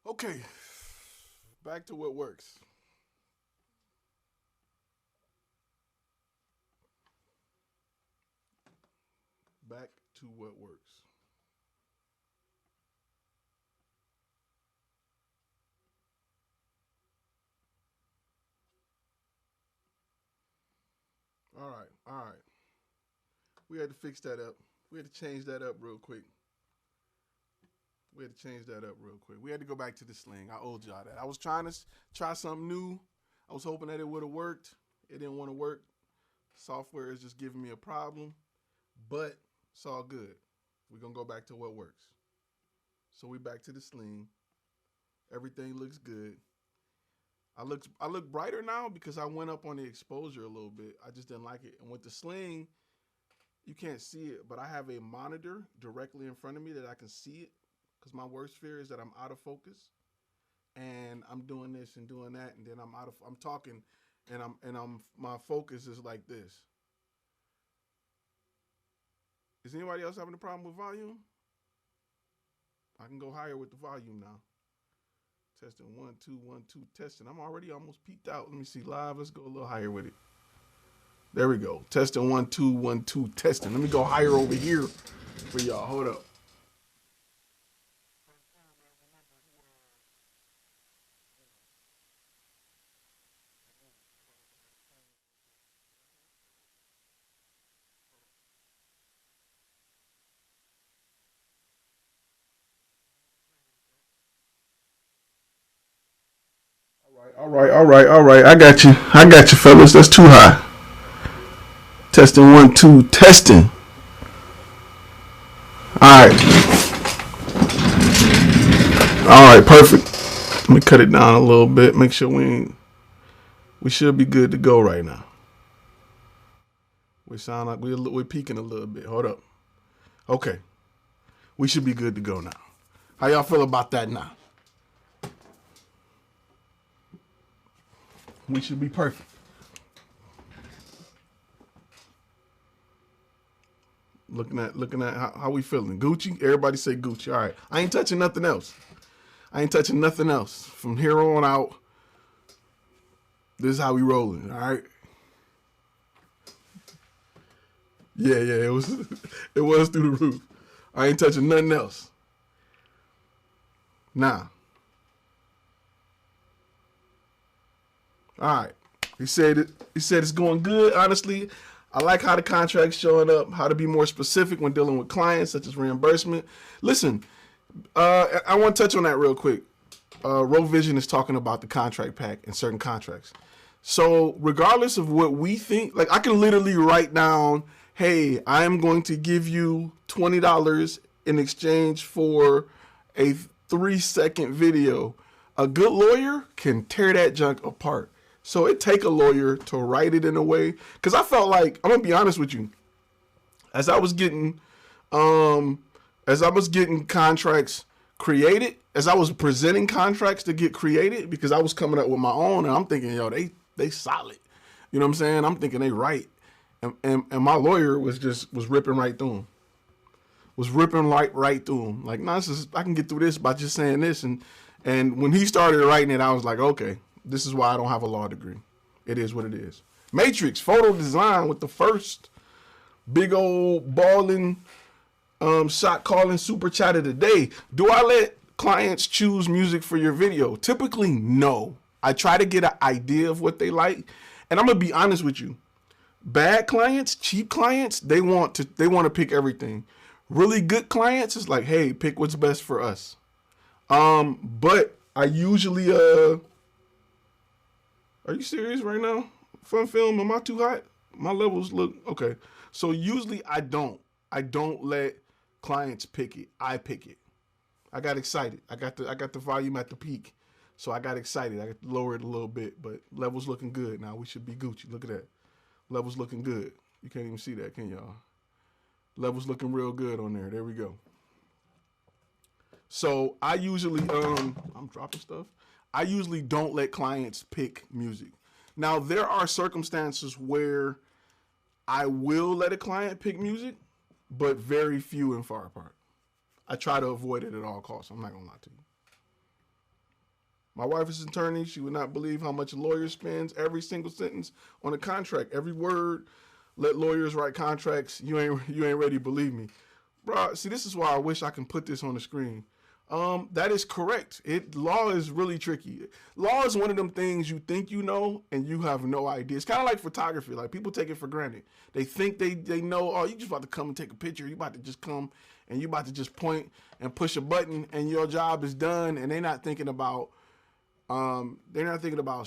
Okay, back to what works. Back to what works. All right, all right. We had to fix that up. We had to change that up real quick. We had to change that up real quick. We had to go back to the sling. I owed y'all that. I was trying to try something new. I was hoping that it would have worked. It didn't want to work. Software is just giving me a problem, but it's all good. We're gonna go back to what works. So we back to the sling. Everything looks good. I look brighter now because I went up on the exposure a little bit. I just didn't like it. And with the sling, you can't see it, but I have a monitor directly in front of me that I can see it because my worst fear is that I'm out of focus and I'm doing this and doing that, and then I'm talking and I'm my focus is like this. Is anybody else having a problem with volume? I can go higher with the volume now. Testing 1 2 1 2 testing. I'm already almost peaked out. Let me see live. Let's go a little higher with it. There we go. Testing 1 2 1 2 testing. Let me go higher over here for y'all. Hold up. All right. I got you. Fellas. That's too high. Testing 1 2 testing. All right. All right. Perfect. Let me cut it down a little bit. Make sure we should be good to go right now. We sound like we're peaking a little bit. Hold up. Okay. We should be good to go now. How y'all feel about that now? We should be perfect. Looking at how we feeling. Gucci. Everybody say Gucci. All right. I ain't touching nothing else. From here on out. This is how we rolling. All right. Yeah. It was it was through the roof. I ain't touching nothing else. Nah. All right. He said it. He said it's going good. Honestly, I like how the contract's showing up. How to be more specific when dealing with clients, such as reimbursement. Listen, I want to touch on that real quick. Row Vision is talking about the contract pack and certain contracts. So regardless of what we think, like I can literally write down, hey, I am going to give you $20 in exchange for a 3-second video. A good lawyer can tear that junk apart. So it take a lawyer to write it in a way. Because I felt like, I'm gonna be honest with you, as I was getting um as I was getting contracts created, as I was presenting contracts to get created, because I was coming up with my own, and I'm thinking, yo, they solid. You know what I'm saying? I'm thinking they right. And my lawyer was ripping right through them. Was ripping right through them. Like, nah, I can get through this by just saying this. And when he started writing it, I was like, okay, this is why I don't have a law degree. It is what it is. Matrix, photo design with the first big old balling shot calling super chat of the day. Do I let clients choose music for your video? Typically, no. I try to get an idea of what they like. And I'm going to be honest with you. Bad clients, cheap clients, they want to pick everything. Really good clients is like, hey, pick what's best for us. But I usually are you serious right now? Fun film, am I too hot? My levels look okay. So usually I don't let clients pick it. I pick it. I got excited. I got the volume at the peak. So I got excited. I got to lower it a little bit, but levels looking good. Now we should be Gucci. Look at that. Levels looking good. You can't even see that, can y'all? Levels looking real good on there. There we go. So I usually I'm dropping stuff. I usually don't let clients pick music. Now there are circumstances where I will let a client pick music, but very few and far apart. I try to avoid it at all costs. I'm not gonna lie to you. My wife is an attorney. She would not believe how much a lawyer spends every single sentence on a contract. Every word. Let lawyers write contracts. You ain't ready to believe me. Bro, see, this is why I wish I can put this on the screen. That is correct. Law is really tricky. Law is one of them things you think you know and you have no idea. It's kind of like photography. Like, people take it for granted. They think they know, oh, you just about to come and take a picture. You about to just come and you about to just point and push a button and your job is done. And they're not thinking about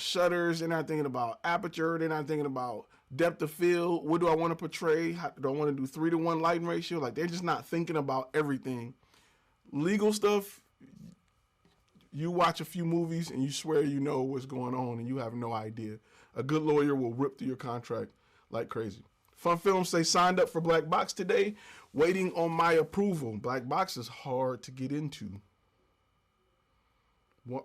shutters. They're not thinking about aperture. They're not thinking about depth of field. What do I want to portray? How, do I want to do 3-to-1 lighting ratio? Like, they're just not thinking about everything. Legal stuff, you watch a few movies and you swear you know what's going on and you have no idea. A good lawyer will rip through your contract like crazy. Fun Films say, signed up for Blackbox today, waiting on my approval. Blackbox is hard to get into. What?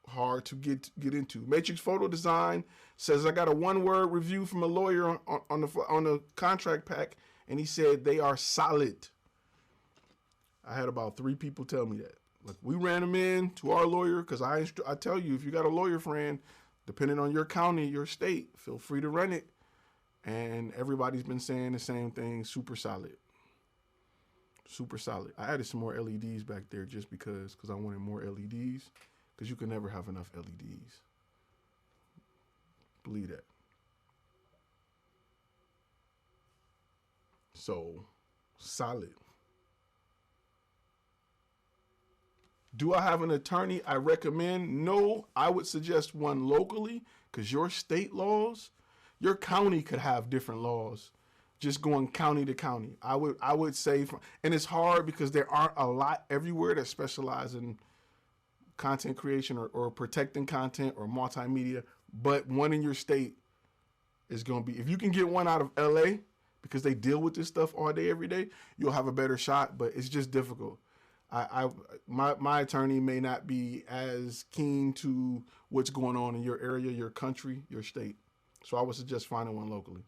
Hard to get into. Matrix Photo Design says, I got a 1-word review from a lawyer on the contract pack, and he said they are solid. I had about 3 people tell me that. Like, we ran them in to our lawyer because I tell you, if you got a lawyer friend, depending on your county, your state, feel free to run it. And everybody's been saying the same thing, super solid. Super solid. I added some more LEDs back there just because I wanted more LEDs, because you can never have enough LEDs. Believe that. So, solid. Do I have an attorney I recommend? No, I would suggest one locally, because your state laws, your county could have different laws, just going county to county. I would say, and it's hard because there aren't a lot everywhere that specialize in content creation or protecting content or multimedia, but one in your state is going to be, if you can get one out of LA, because they deal with this stuff all day, every day, you'll have a better shot, but it's just difficult. My attorney may not be as keen to what's going on in your area, your country, your state. So I would suggest finding one locally.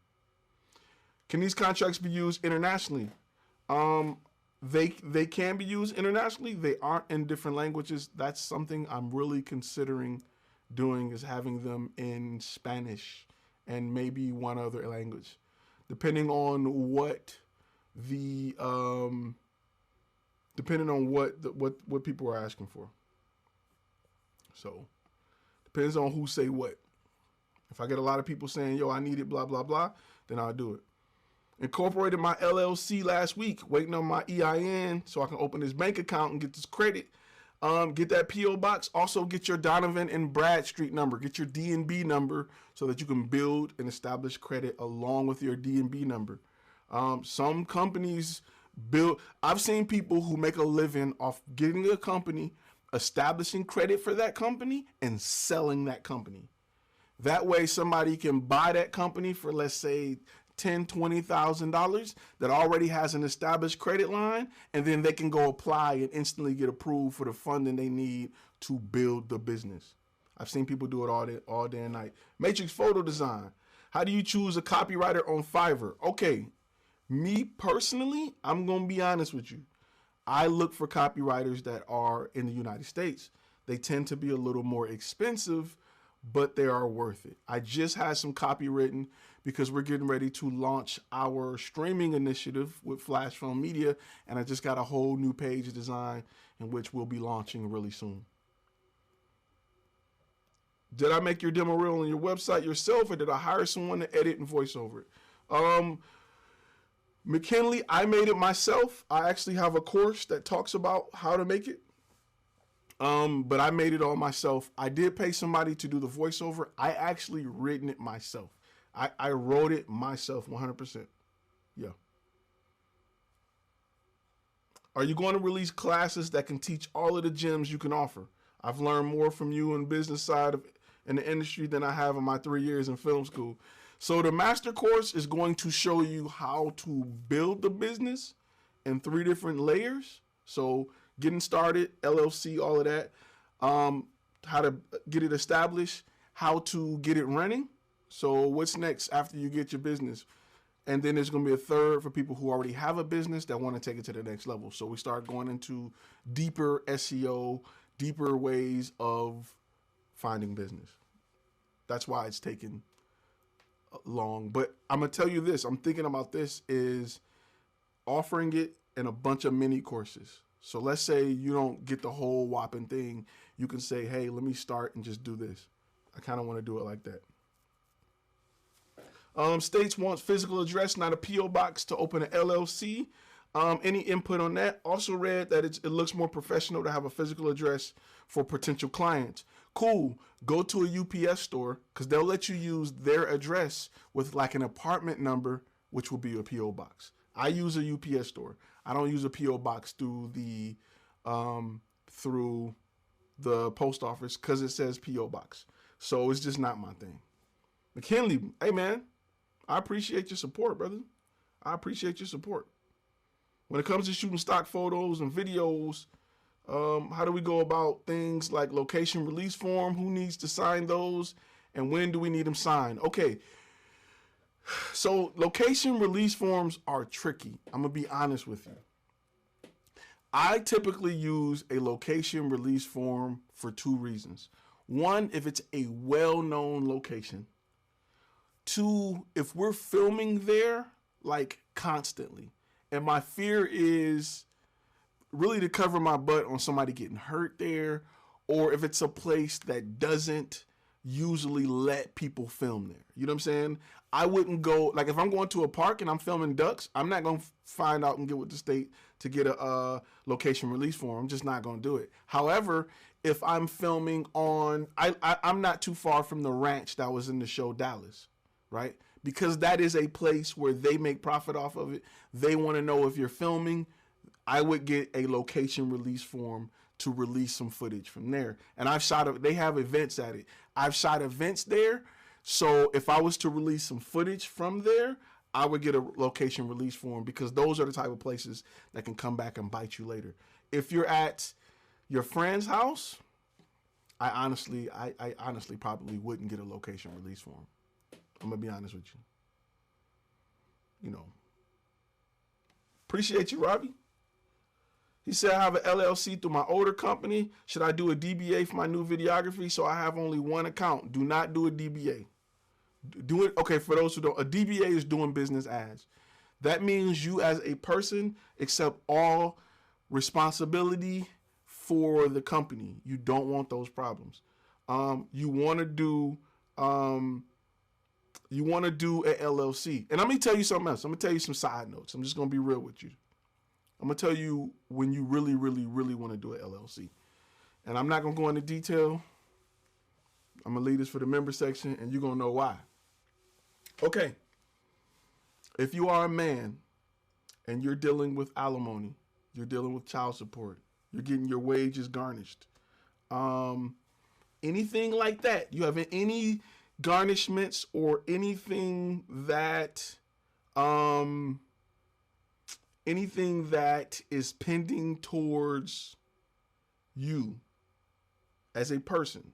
Can these contracts be used internationally? They can be used internationally. They aren't in different languages. That's something I'm really considering doing, is having them in Spanish and maybe one other language, depending on what people are asking for. So, depends on who say what. If I get a lot of people saying, yo, I need it, blah, blah, blah, then I'll do it. Incorporated my LLC last week, waiting on my EIN so I can open this bank account and get this credit. Get that P.O. box. Also get your Donovan and Bradstreet number. Get your D&B number so that you can build and establish credit along with your D&B number. Some companies I've seen people who make a living off getting a company, establishing credit for that company, and selling that company. That way somebody can buy that company for, let's say, $10,000, $20,000 that already has an established credit line, and then they can go apply and instantly get approved for the funding they need to build the business. I've seen people do it all day and night. Matrix Photo Design. How do you choose a copywriter on Fiverr? Okay, me personally, I'm going to be honest with you. I look for copywriters that are in the United States. They tend to be a little more expensive, but they are worth it. I just had some copy written because we're getting ready to launch our streaming initiative with Flash Film Media, and I just got a whole new page design in which we'll be launching really soon. Did I make your demo reel on your website yourself, or did I hire someone to edit and voice over it? McKinley, I made it myself. I actually have a course that talks about how to make it. But I made it all myself. I did pay somebody to do the voiceover. I actually written it myself. I wrote it myself 100%. Yeah. Are you going to release classes that can teach all of the gems you can offer? I've learned more from you in business side of in the industry than I have in my 3 years in film school. So the master course is going to show you how to build the business in 3 different layers. So getting started, LLC, all of that, how to get it established, how to get it running. So what's next after you get your business? And then there's going to be a third for people who already have a business that want to take it to the next level. So we start going into deeper SEO, deeper ways of finding business. That's why it's taken long. But I'm going to tell you this. I'm thinking about this is offering it in a bunch of mini courses. So let's say you don't get the whole whopping thing. You can say, hey, let me start and just do this. I kind of want to do it like that. States wants physical address, not a P.O. box to open an LLC. Any input on that? Also read that it looks more professional to have a physical address for potential clients. Cool. Go to a UPS store because they'll let you use their address with like an apartment number, which will be a P.O. box. I use a UPS store. I don't use a P.O. box through the post office because it says P.O. box. So it's just not my thing. McKinley, hey man, I appreciate your support, brother. I appreciate your support. When it comes to shooting stock photos and videos, how do we go about things like location release form? Who needs to sign those? And when do we need them signed? Okay. So location release forms are tricky. I'm going to be honest with you. I typically use a location release form for two reasons. One, if it's a well-known location. Two, if we're filming there like constantly. And my fear is really to cover my butt on somebody getting hurt there, or if it's a place that doesn't usually let people film there. You know what I'm saying? I wouldn't go, like if I'm going to a park and I'm filming ducks, I'm not going to find out and get with the state to get a location release form. I'm just not going to do it. However, if I'm filming on, I'm not too far from the ranch that was in the show Dallas, right? Because that is a place where they make profit off of it. They want to know if you're filming. I would get a location release form to release some footage from there. And they have events at it. I've shot events there. So if I was to release some footage from there, I would get a location release form because those are the type of places that can come back and bite you later. If you're at your friend's house, I honestly probably wouldn't get a location release form. I'm going to be honest with you. You know. Appreciate you, Robbie. He said, I have an LLC through my older company. Should I do a DBA for my new videography? So I have only one account. Do not do a DBA. Do it. Okay, for those who don't, a DBA is doing business as. That means you as a person accept all responsibility for the company. You don't want those problems. You want to do a LLC. And let me tell you something else. I'm going to tell you some side notes. I'm just going to be real with you. I'm going to tell you when you really, really, really want to do an LLC. And I'm not going to go into detail. I'm going to leave this for the member section, and you're going to know why. Okay. If you are a man and you're dealing with alimony, you're dealing with child support, you're getting your wages garnished, anything like that, you have any garnishments or anything that is pending towards you as a person,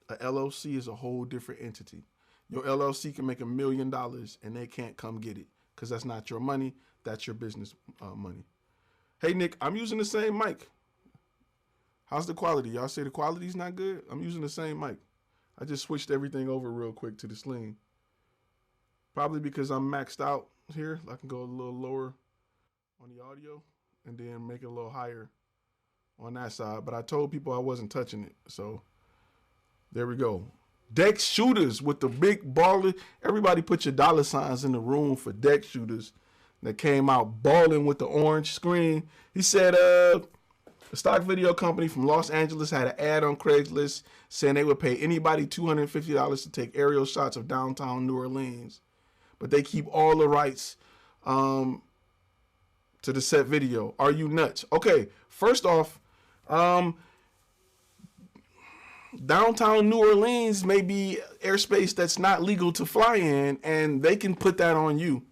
a LLC is a whole different entity. Your LLC can make $1 million and they can't come get it because that's not your money. That's your business money. Hey, Nick, I'm using the same mic. How's the quality? Y'all say the quality's not good? I'm using the same mic. I just switched everything over real quick to the Sling. Probably because I'm maxed out here. I can go a little lower on the audio and then make it a little higher on that side. But I told people I wasn't touching it. So there we go. Deck Shooters with the big baller. Everybody put your dollar signs in the room for Deck Shooters that came out balling with the orange screen. He said, a stock video company from Los Angeles had an ad on Craigslist saying they would pay anybody $250 to take aerial shots of downtown New Orleans, but they keep all the rights to the set video. Are you nuts? Okay, first off, downtown New Orleans may be airspace that's not legal to fly in, and they can put that on you.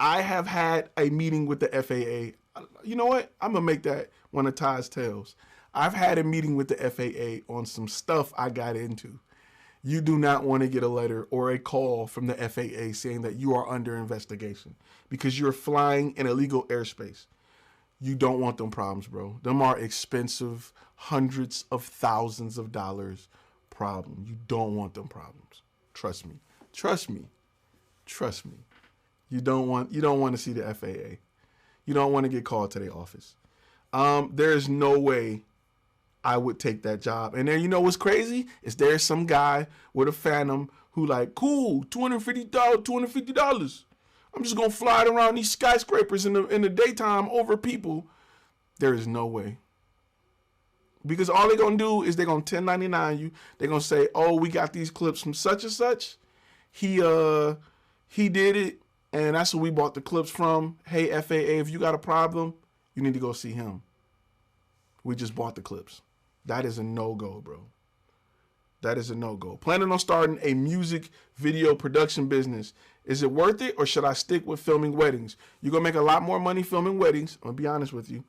I have had a meeting with the FAA. You know what? I'm going to make that one of Ty's tales. I've had a meeting with the FAA on some stuff I got into. You do not want to get a letter or a call from the FAA saying that you are under investigation because you're flying in illegal airspace. You don't want them problems, bro. Them are expensive, hundreds of thousands of dollars problem. You don't want them problems. Trust me. Trust me. Trust me. You don't want to see the FAA. You don't want to get called to their office. There is no way I would take that job. And then you know what's crazy? Is there's some guy with a Phantom who like, cool, $250. I'm just gonna fly it around these skyscrapers in the daytime over people. There is no way. Because all they're gonna do is they're gonna 1099 you. They're gonna say, oh, we got these clips from such and such. He did it, and that's who we bought the clips from. Hey, FAA, if you got a problem, you need to go see him. We just bought the clips. That is a no-go, bro. That is a no-go. Planning on starting a music video production business. Is it worth it, or should I stick with filming weddings? You're going to make a lot more money filming weddings. I'm going to be honest with you.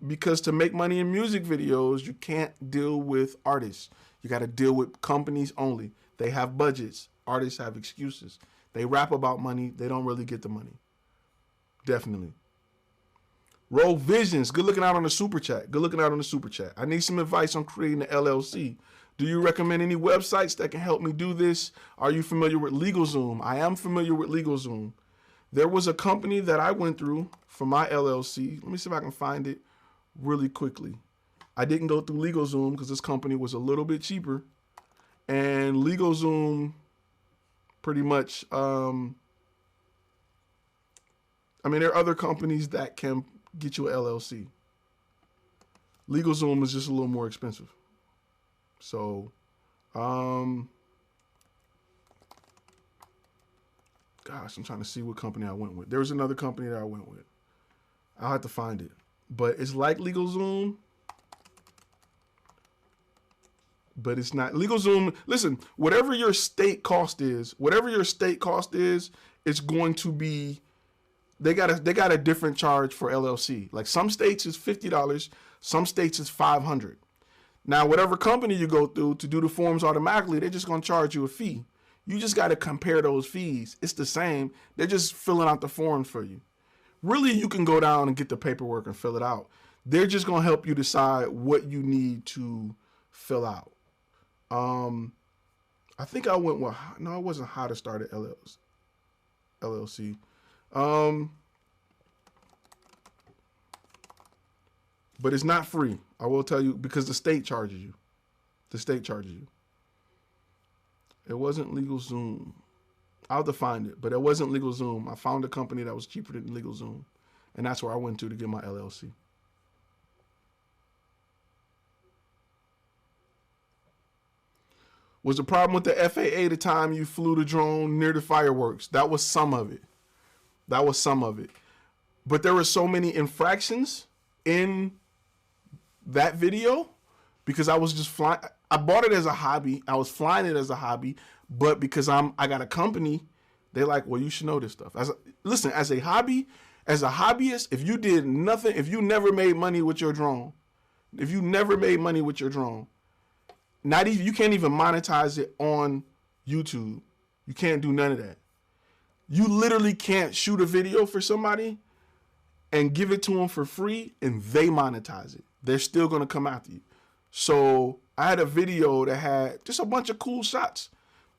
Because to make money in music videos, you can't deal with artists. You got to deal with companies only. They have budgets. Artists have excuses. They rap about money. They don't really get the money. Definitely. Roll Visions. Good looking out on the super chat. Good looking out on the super chat. I need some advice on creating an LLC. Do you recommend any websites that can help me do this? Are you familiar with LegalZoom? I am familiar with LegalZoom. There was a company that I went through for my LLC. Let me see if I can find it really quickly. I didn't go through LegalZoom because this company was a little bit cheaper. And LegalZoom pretty much, I mean, there are other companies that can get you an LLC. LegalZoom is just a little more expensive. So, gosh, I'm trying to see what company I went with. There was another company that I went with. I'll have to find it. But it's like LegalZoom, but it's not. LegalZoom, listen, whatever your state cost is, it's going to be, they got a different charge for LLC. Like some states is $50, some states is $500. Now, whatever company you go through to do the forms automatically, they're just going to charge you a fee. You just got to compare those fees. It's the same. They're just filling out the forms for you. Really, you can go down and get the paperwork and fill it out. They're just going to help you decide what you need to fill out. I think I went with, no, it wasn't how to start an LLC. But it's not free. I will tell you, because the state charges you. The state charges you. It wasn't LegalZoom. I'll have to find it, but it wasn't LegalZoom. I found a company that was cheaper than LegalZoom, and that's where I went to get my LLC. Was the problem with the FAA the time you flew the drone near the fireworks? That was some of it. That was some of it. But there were so many infractions in that video because I was just flying. I bought it as a hobby. I was flying it as a hobby, but because I got a company, they're like, well, you should know this stuff. Listen, as a hobbyist, if you did nothing, if you never made money with your drone, not even, you can't even monetize it on YouTube. You can't do none of that. You literally can't shoot a video for somebody and give it to them for free and they monetize it. They're still going to come after you. So I had a video that had just a bunch of cool shots.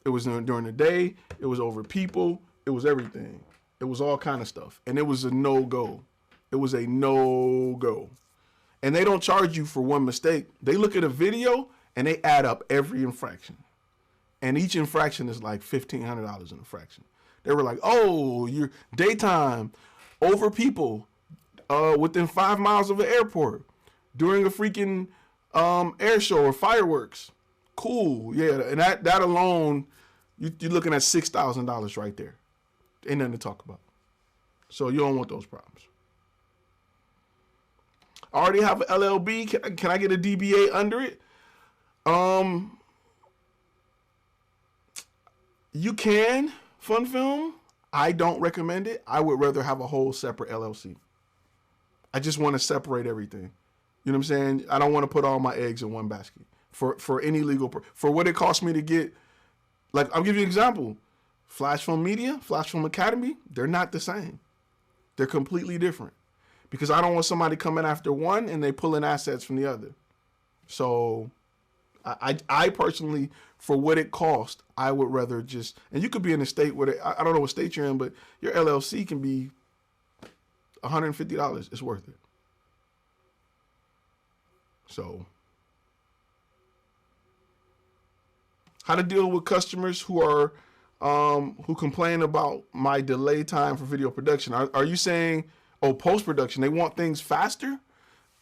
It was during the day. It was over people. It was everything. It was all kind of stuff. And it was a no-go. It was a no-go. And they don't charge you for one mistake. They look at a video and they add up every infraction. And each infraction is like $1,500 an infraction. They were like, oh, you're daytime, over people, within 5 miles of an airport, during a freaking air show or fireworks. Cool, yeah, and that alone, you're looking at $6,000 right there. Ain't nothing to talk about. So you don't want those problems. I already have an LLB. Can I get a DBA under it? You can, Fun Film. I don't recommend it. I would rather have a whole separate LLC. I just want to separate everything. You know what I'm saying? I don't want to put all my eggs in one basket for any legal, for what it costs me to get. Like, I'll give you an example. Flash Film Media, Flash Film Academy, they're not the same. They're completely different. because I don't want somebody coming after one and they pulling assets from the other. So I personally, for what it costs, I would rather just, and you could be in a state where I don't know what state you're in, but your LLC can be $150. It's worth it. So, how to deal with customers who are who complain about my delay time for video production? Are you saying, oh, post production, they want things faster?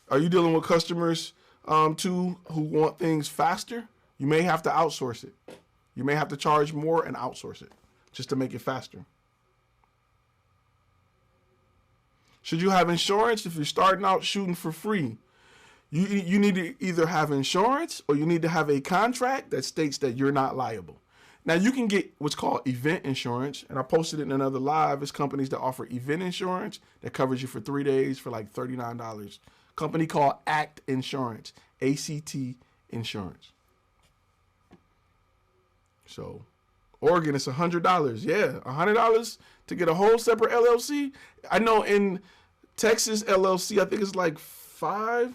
Are you dealing with customers too who want things faster? You may have to outsource it. You may have to charge more and outsource it just to make it faster. Should you have insurance if you're starting out shooting for free? You need to either have insurance or you need to have a contract that states that you're not liable. Now, you can get what's called event insurance, and I posted it in another live. It's companies that offer event insurance that covers you for 3 days for like $39. Company called ACT Insurance, ACT Insurance. So, Oregon, it's $100. Yeah, $100 to get a whole separate LLC. I know in Texas LLC, I think it's like $5.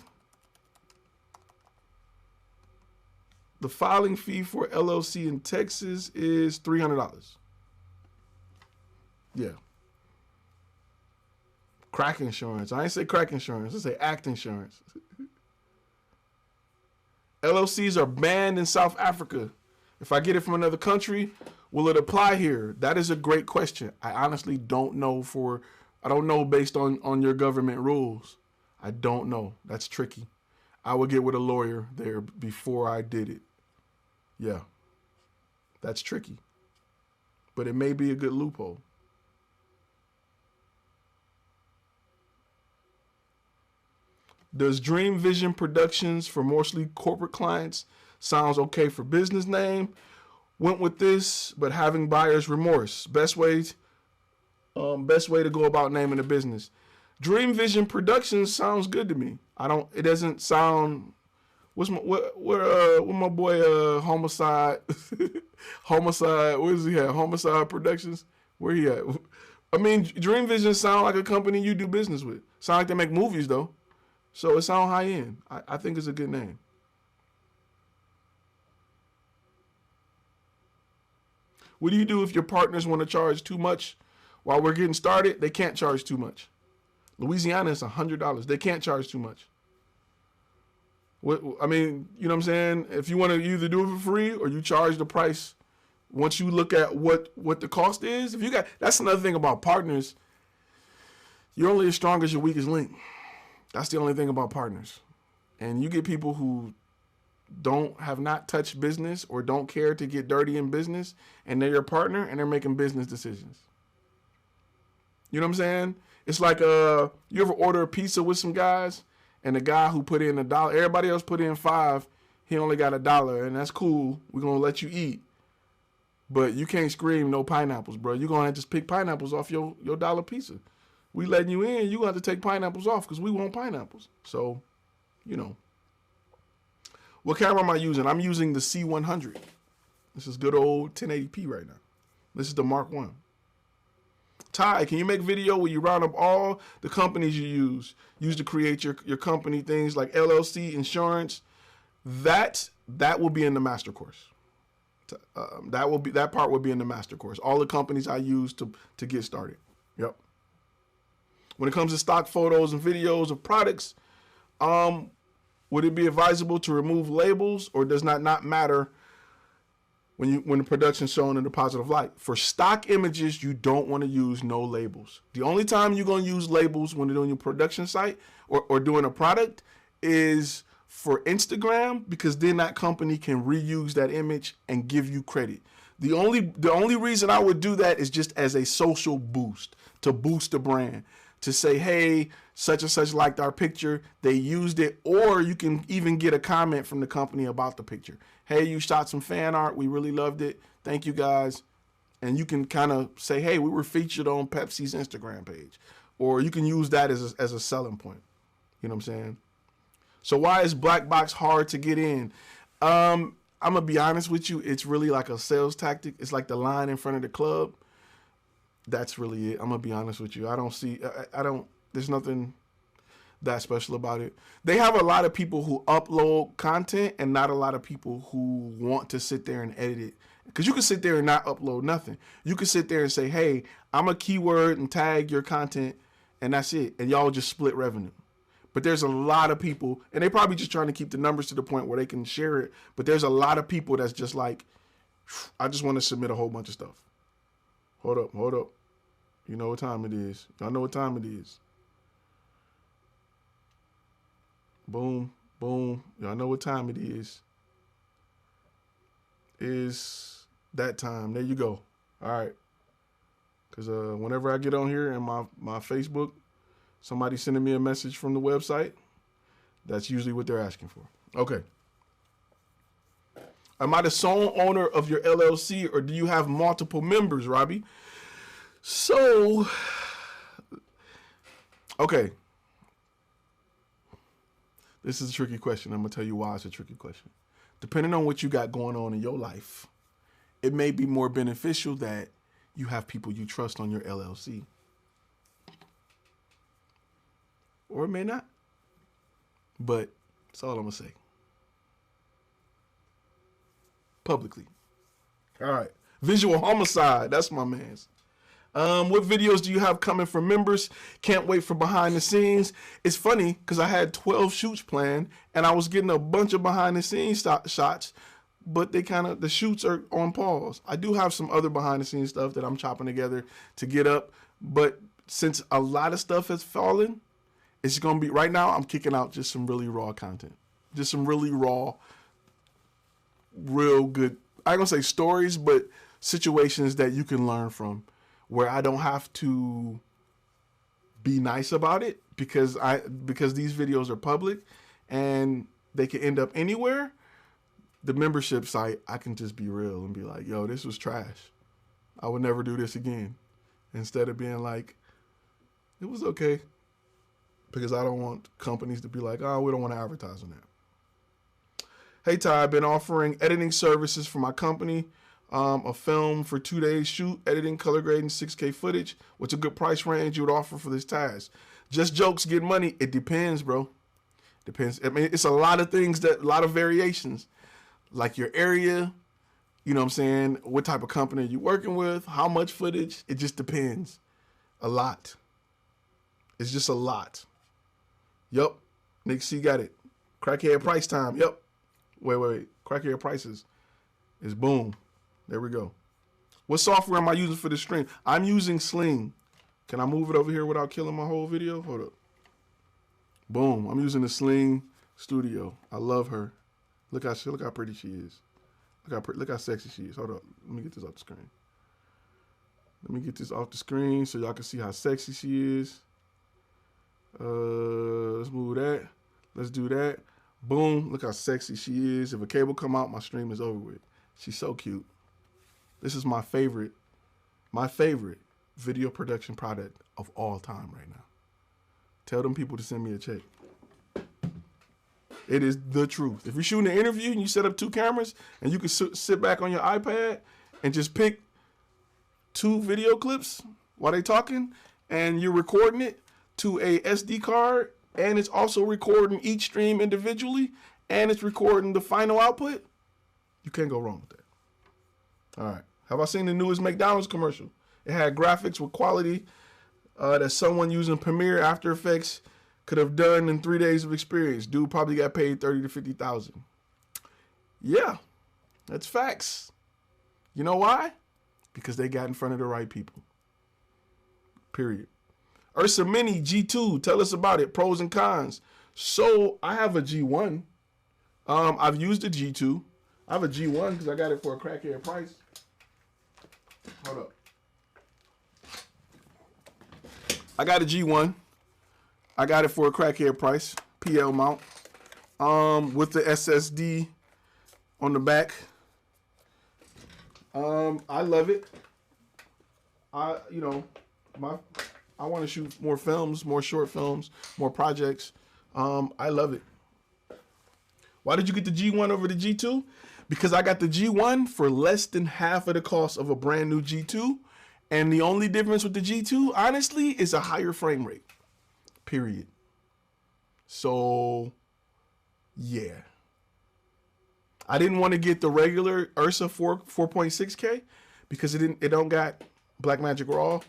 The filing fee for LLC in Texas is $300. Yeah. Crack insurance. I ain't say crack insurance. I say ACT insurance. LLCs are banned in South Africa. If I get it from another country, will it apply here? That is a great question. I honestly don't know I don't know based on your government rules. I don't know. That's tricky. I would get with a lawyer there before I did it. Yeah, that's tricky, but it may be a good loophole. Does Dream Vision Productions for mostly corporate clients sounds okay for business name? Went with this, but having buyer's remorse. Best way to go about naming a business. Dream Vision Productions sounds good to me. It doesn't sound. What's my boy Homicide? Homicide, where is he at? Homicide Productions? Where he at? I mean, Dream Vision sound like a company you do business with. Sound like they make movies though. So it sound high end. I think it's a good name. What do you do if your partners want to charge too much? While we're getting started, they can't charge too much. Louisiana is $100. They can't charge too much. I mean, you know what I'm saying? If you want to either do it for free or you charge the price, once you look at what the cost is, that's another thing about partners. You're only as strong as your weakest link. That's the only thing about partners. And you get people who have not touched business or don't care to get dirty in business, and they're your partner and they're making business decisions. You know what I'm saying? It's like you ever order a pizza with some guys? And the guy who put in $1, everybody else put in $5, he only got $1, and that's cool. We're gonna let you eat, but you can't scream no pineapples, bro. You're gonna have to just pick pineapples off your dollar pizza. We letting you in, you gonna have to take pineapples off because we want pineapples. So, you know. What camera am I using? I'm using the C100. This is good old 1080p right now. This is the Mark I. Ty, can you make video where you round up all the companies you use to create your company, things like LLC, insurance? That will be in the master course. That part will be in the master course. All the companies I use to get started. Yep. When it comes to stock photos and videos of products, would it be advisable to remove labels, or does not matter when the production's shown in a positive light? For stock images, you don't want to use no labels. The only time you're going to use labels when you're doing your production site or doing a product is for Instagram, because then that company can reuse that image and give you credit. The only reason I would do that is just as a social boost, to boost the brand, to say, hey, such and such liked our picture, they used it, or you can even get a comment from the company about the picture. Hey, you shot some fan art, we really loved it, thank you guys. And you can kind of say, hey, we were featured on Pepsi's Instagram page. Or you can use that as a selling point. You know what I'm saying? So why is Blackbox hard to get in? I'm going to be honest with you, it's really like a sales tactic. It's like the line in front of the club. That's really it. I'm going to be honest with you. There's nothing that special about it. They have a lot of people who upload content and not a lot of people who want to sit there and edit it. Because you can sit there and not upload nothing. You can sit there and say, hey, I'm a keyword and tag your content, and that's it. And y'all just split revenue. But there's a lot of people, and they probably just trying to keep the numbers to the point where they can share it. But there's a lot of people that's just like, I just want to submit a whole bunch of stuff. Hold up. You know what time it is. Y'all know what time it is. Boom. Y'all know what time it is. Is that time. There you go. All right. Because whenever I get on here and my Facebook, somebody sending me a message from the website, that's usually what they're asking for. Okay. Am I the sole owner of your LLC, or do you have multiple members, Robbie? So, okay. This is a tricky question. I'm going to tell you why it's a tricky question. Depending on what you got going on in your life, it may be more beneficial that you have people you trust on your LLC. Or it may not. But that's all I'm going to say. Publicly. All right. Visual homicide. That's my man's. What videos do you have coming from members? Can't wait for behind the scenes. It's funny because I had 12 shoots planned and I was getting a bunch of behind the scenes shots, but the shoots are on pause. I do have some other behind the scenes stuff that I'm chopping together to get up, but since a lot of stuff has fallen, it's going to be, right now I'm kicking out just some really raw content. Just some really raw, real good, I ain't going to say stories, but situations that you can learn from, where I don't have to be nice about it because these videos are public and they can end up anywhere. The membership site, I can just be real and be like, yo, this was trash. I would never do this again. Instead of being like, it was okay. Because I don't want companies to be like, oh, we don't want to advertise on that. Hey, Ty, I've been offering editing services for my company. A film for 2 days shoot, editing, color grading, 6K footage. What's a good price range you would offer for this task? Just jokes, get money. It depends, bro. Depends. I mean, it's a lot of things, a lot of variations. Like your area, you know what I'm saying? What type of company are you working with? How much footage? It just depends. A lot. It's just a lot. Yup. Nick C got it. Crackhead price time. Yup. Wait. Crackhead prices is boom. There we go. What software am I using for the stream? I'm using Sling. Can I move it over here without killing my whole video? Hold up. Boom. I'm using the Sling Studio. I love her. Look how pretty she is. Look how sexy she is. Hold up. Let me get this off the screen. Let me get this off the screen so y'all can see how sexy she is. Let's move that. Let's do that. Boom. Look how sexy she is. If a cable come out, my stream is over with. She's so cute. This is my favorite video production product of all time right now. Tell them people to send me a check. It is the truth. If you're shooting an interview and you set up 2 cameras and you can sit back on your iPad and just pick 2 video clips while they're talking and you're recording it to a SD card and it's also recording each stream individually and it's recording the final output, you can't go wrong with that. All right. Have I seen the newest McDonald's commercial? It had graphics with quality that someone using Premiere After Effects could have done in 3 days of experience. Dude probably got paid $30,000 to $50,000. Yeah, that's facts. You know why? Because they got in front of the right people. Period. Ursa Mini G2, tell us about it. Pros and cons. So I have a G1. I've used a G2. I have a G1 because I got it for a crackhead price. Hold up. I got a G1. I got it for a crackhead price. PL mount. With the SSD on the back. I love it. I want to shoot more films, more short films, more projects. I love it. Why did you get the G1 over the G2? Because I got the G1 for less than half of the cost of a brand new G2. And the only difference with the G2, honestly, is a higher frame rate. Period. So, yeah. I didn't want to get the regular Ursa 4.6K because it don't got Blackmagic Raw.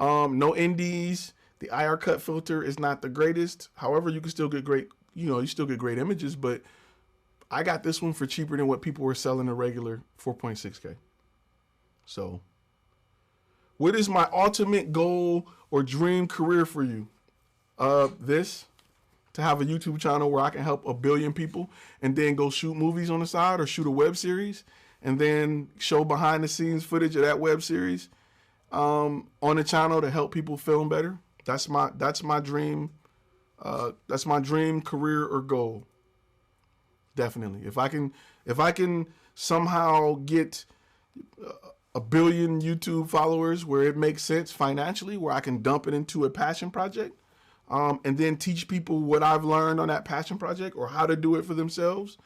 No NDs. The IR cut filter is not the greatest. However, you can still get great, you still get great images, but I got this one for cheaper than what people were selling the regular 4.6K. So, what is my ultimate goal or dream career for you? To have a YouTube channel where I can help 1 billion people and then go shoot movies on the side or shoot a web series and then show behind the scenes footage of that web series on the channel to help people film better. That's my dream. That's my dream career or goal. Definitely. If I can somehow get 1 billion YouTube followers where it makes sense financially, where I can dump it into a passion project, and then teach people what I've learned on that passion project or how to do it for themselves.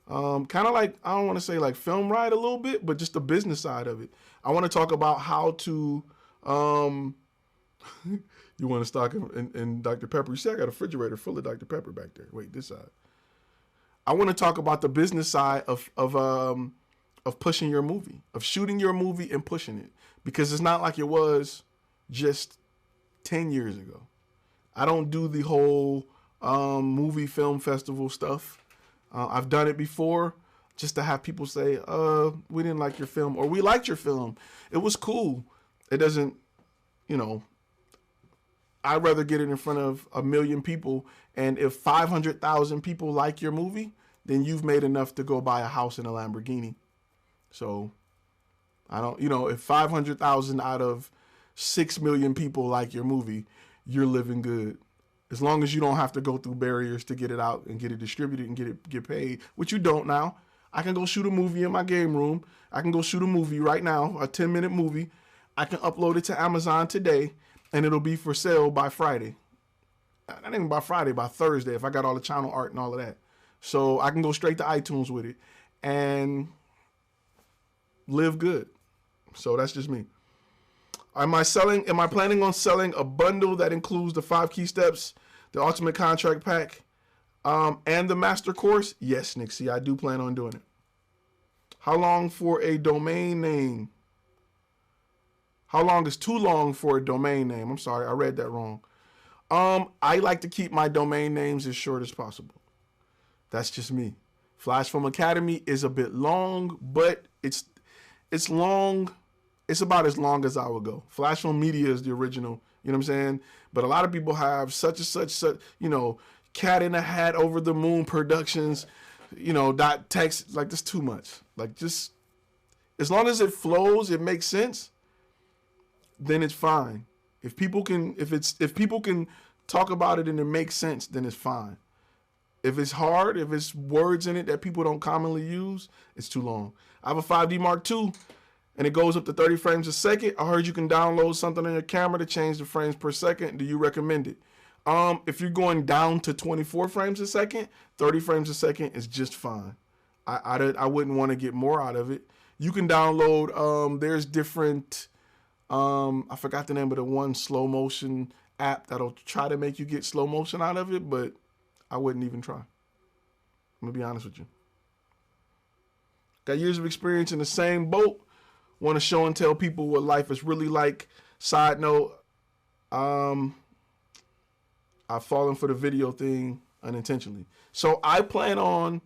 Kind of like, I don't want to say like film ride a little bit, but just the business side of it. I want to talk about how to, you want to stock in Dr. Pepper. You see, I got a refrigerator full of Dr. Pepper back there. Wait, this side. I want to talk about the business side of pushing your movie, of shooting your movie and pushing it, because it's not like it was just 10 years ago. I don't do the whole movie film festival stuff. I've done it before just to have people say, we didn't like your film, or we liked your film. It was cool. It doesn't, I'd rather get it in front of 1 million people. And if 500,000 people like your movie, then you've made enough to go buy a house in a Lamborghini. So I don't, if 500,000 out of 6 million people like your movie, you're living good. As long as you don't have to go through barriers to get it out and get it distributed and get paid, which you don't now. I can go shoot a movie in my game room. I can go shoot a movie right now, a 10-minute movie. I can upload it to Amazon today, and it'll be for sale by Friday. Not even by Friday, by Thursday, if I got all the channel art and all of that. So I can go straight to iTunes with it and live good. So that's just me. Am I planning on selling a bundle that includes the 5 key steps, the ultimate contract pack, and the master course? Yes, Nixie, I do plan on doing it. How long for a domain name? How long is too long for a domain name? I'm sorry, I read that wrong. I like to keep my domain names as short as possible. That's just me. Flash Film Academy is a bit long, but it's long. It's about as long as I would go. Flash Film Media is the original, you know what I'm saying? But a lot of people have such, Cat in a Hat, Over the Moon Productions, .text, like that's too much. Like just, as long as it flows, it makes sense, then it's fine. If people can talk about it and it makes sense, then it's fine. If it's hard, if it's words in it that people don't commonly use, it's too long. I have a 5D Mark II, and it goes up to 30 frames a second. I heard you can download something on your camera to change the frames per second. Do you recommend it? If you're going down to 24 frames a second, 30 frames a second is just fine. I wouldn't want to get more out of it. You can download, there's different, I forgot the name of the one slow motion app that'll try to make you get slow motion out of it, but I wouldn't even try. I'm gonna be honest with you. Got years of experience in the same boat. Want to show and tell people what life is really like. Side note, I've fallen for the video thing unintentionally. So I plan on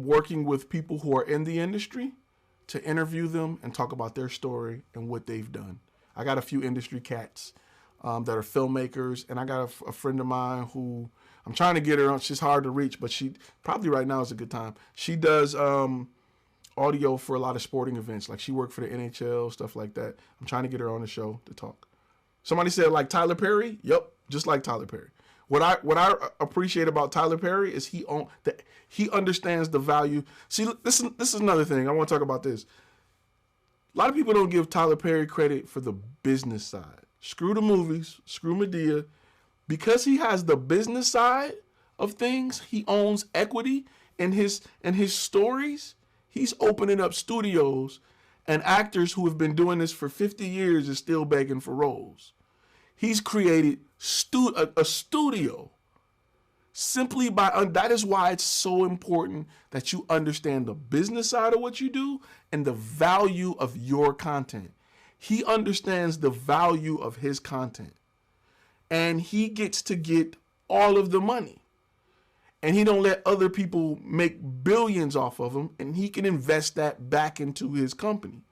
working with people who are in the industry to interview them and talk about their story and what they've done. I got a few industry cats that are filmmakers, and I got a friend of mine who I'm trying to get her on. She's hard to reach, but she probably right now is a good time. She does audio for a lot of sporting events. Like she worked for the NHL, stuff like that. I'm trying to get her on the show to talk. Somebody said like Tyler Perry. Yep, just like Tyler Perry. What I appreciate about Tyler Perry is he understands the value. See, this is another thing. I want to talk about this. A lot of people don't give Tyler Perry credit for the business side. Screw the movies, screw Medea. Because he has the business side of things, he owns equity in his stories. He's opening up studios, and actors who have been doing this for 50 years is still begging for roles. He's created a studio Simply by, that is why it's so important that you understand the business side of what you do and the value of your content. He understands the value of his content, and he gets to get all of the money, and he don't let other people make billions off of him, and he can invest that back into his company.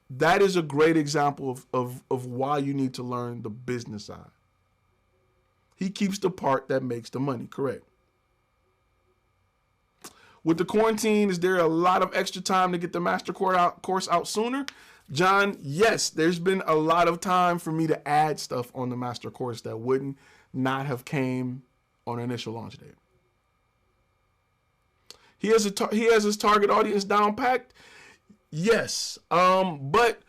That is a great example of why you need to learn the business side. He keeps the part that makes the money, correct? With the quarantine, is there a lot of extra time to get the master course out sooner? John, yes, there's been a lot of time for me to add stuff on the master course that wouldn't not have came on initial launch date. He has his target audience down packed. Yes, but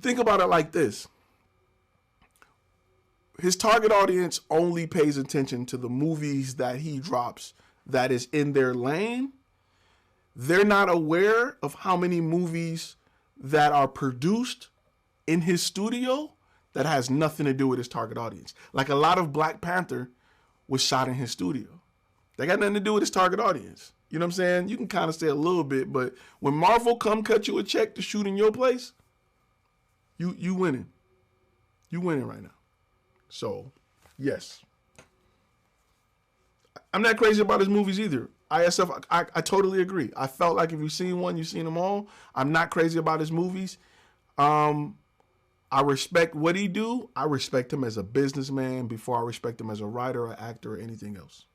think about it like this. His target audience only pays attention to the movies that he drops that is in their lane. They're not aware of how many movies that are produced in his studio that has nothing to do with his target audience. Like a lot of Black Panther was shot in his studio. They got nothing to do with his target audience. You know what I'm saying? You can kind of say a little bit, but when Marvel come cut you a check to shoot in your place, you winning. You winning right now. So, yes. I'm not crazy about his movies either. ISF, I totally agree. I felt like if you've seen one, you've seen them all. I'm not crazy about his movies. I respect what he do. I respect him as a businessman before I respect him as a writer or actor or anything else.